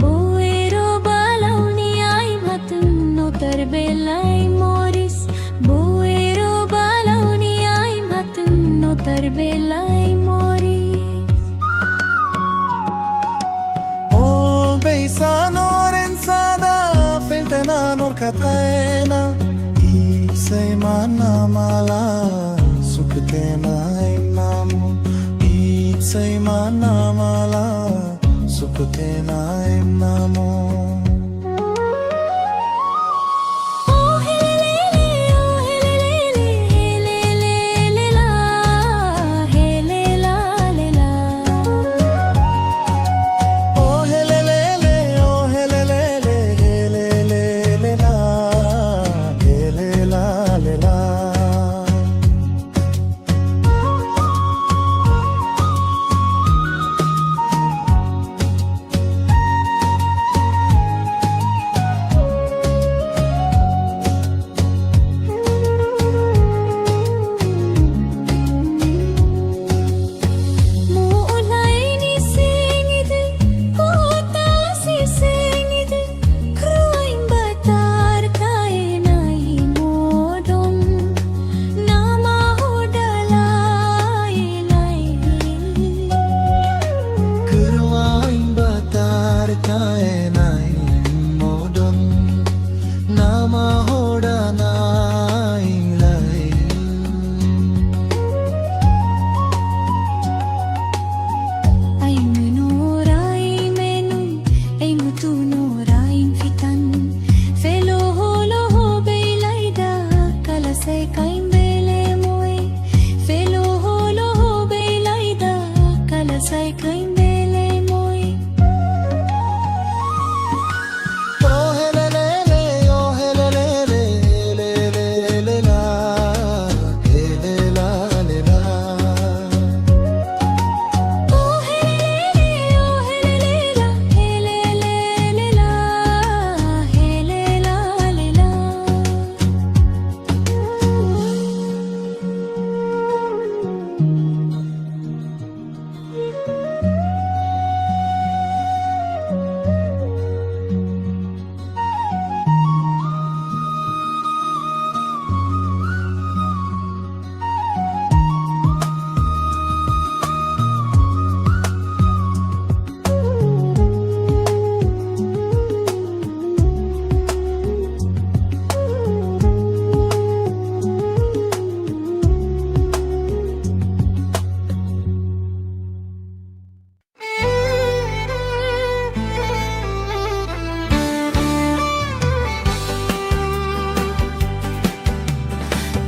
Speaker 1: boero balau ni ai matun no terbelai moris boero balau ni ai matun no terbelai moris
Speaker 2: O beisano rensada feltena norkataena isai mana mala sukutena namu isai mana mala sukutena namu
Speaker 1: Oh helele oh helele helele la helela lela
Speaker 2: Oh helele oh helele helele la helela lela
Speaker 1: Mulai ni singit kota si singit kruing batar kainai modong nama hodalai lai
Speaker 2: Kerwain batar kaenai modon nama hodanai lai
Speaker 1: ai menorai menu ai mutunorai fitan felo holo ho beilaida kala sai kain bele moi felo holo ho beilaida kala sai kain bele moi
Speaker 2: Oh helele oh helele helele la helela lela
Speaker 1: oh helele oh helele la helele la helela lela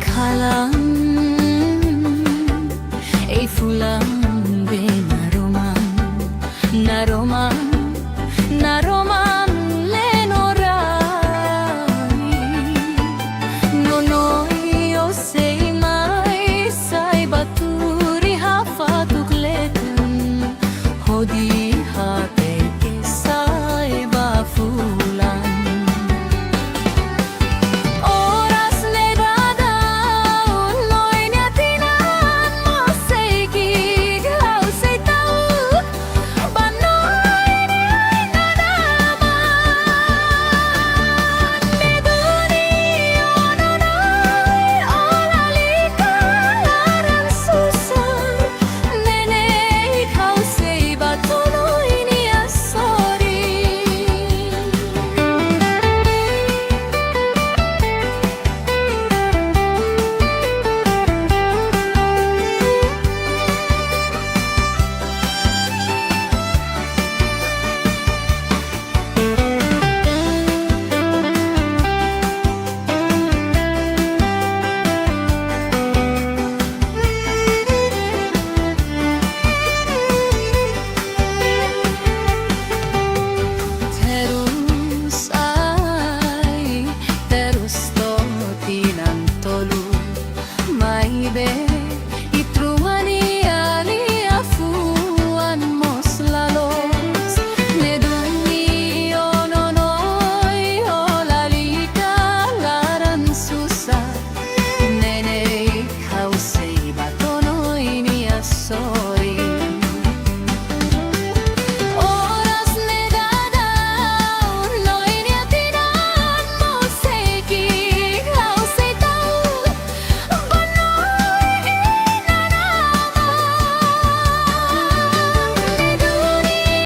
Speaker 1: Kalang ay fulang benaroman naroman naroman lenorai nonoy o say mai sai baturi hafatukletun hodi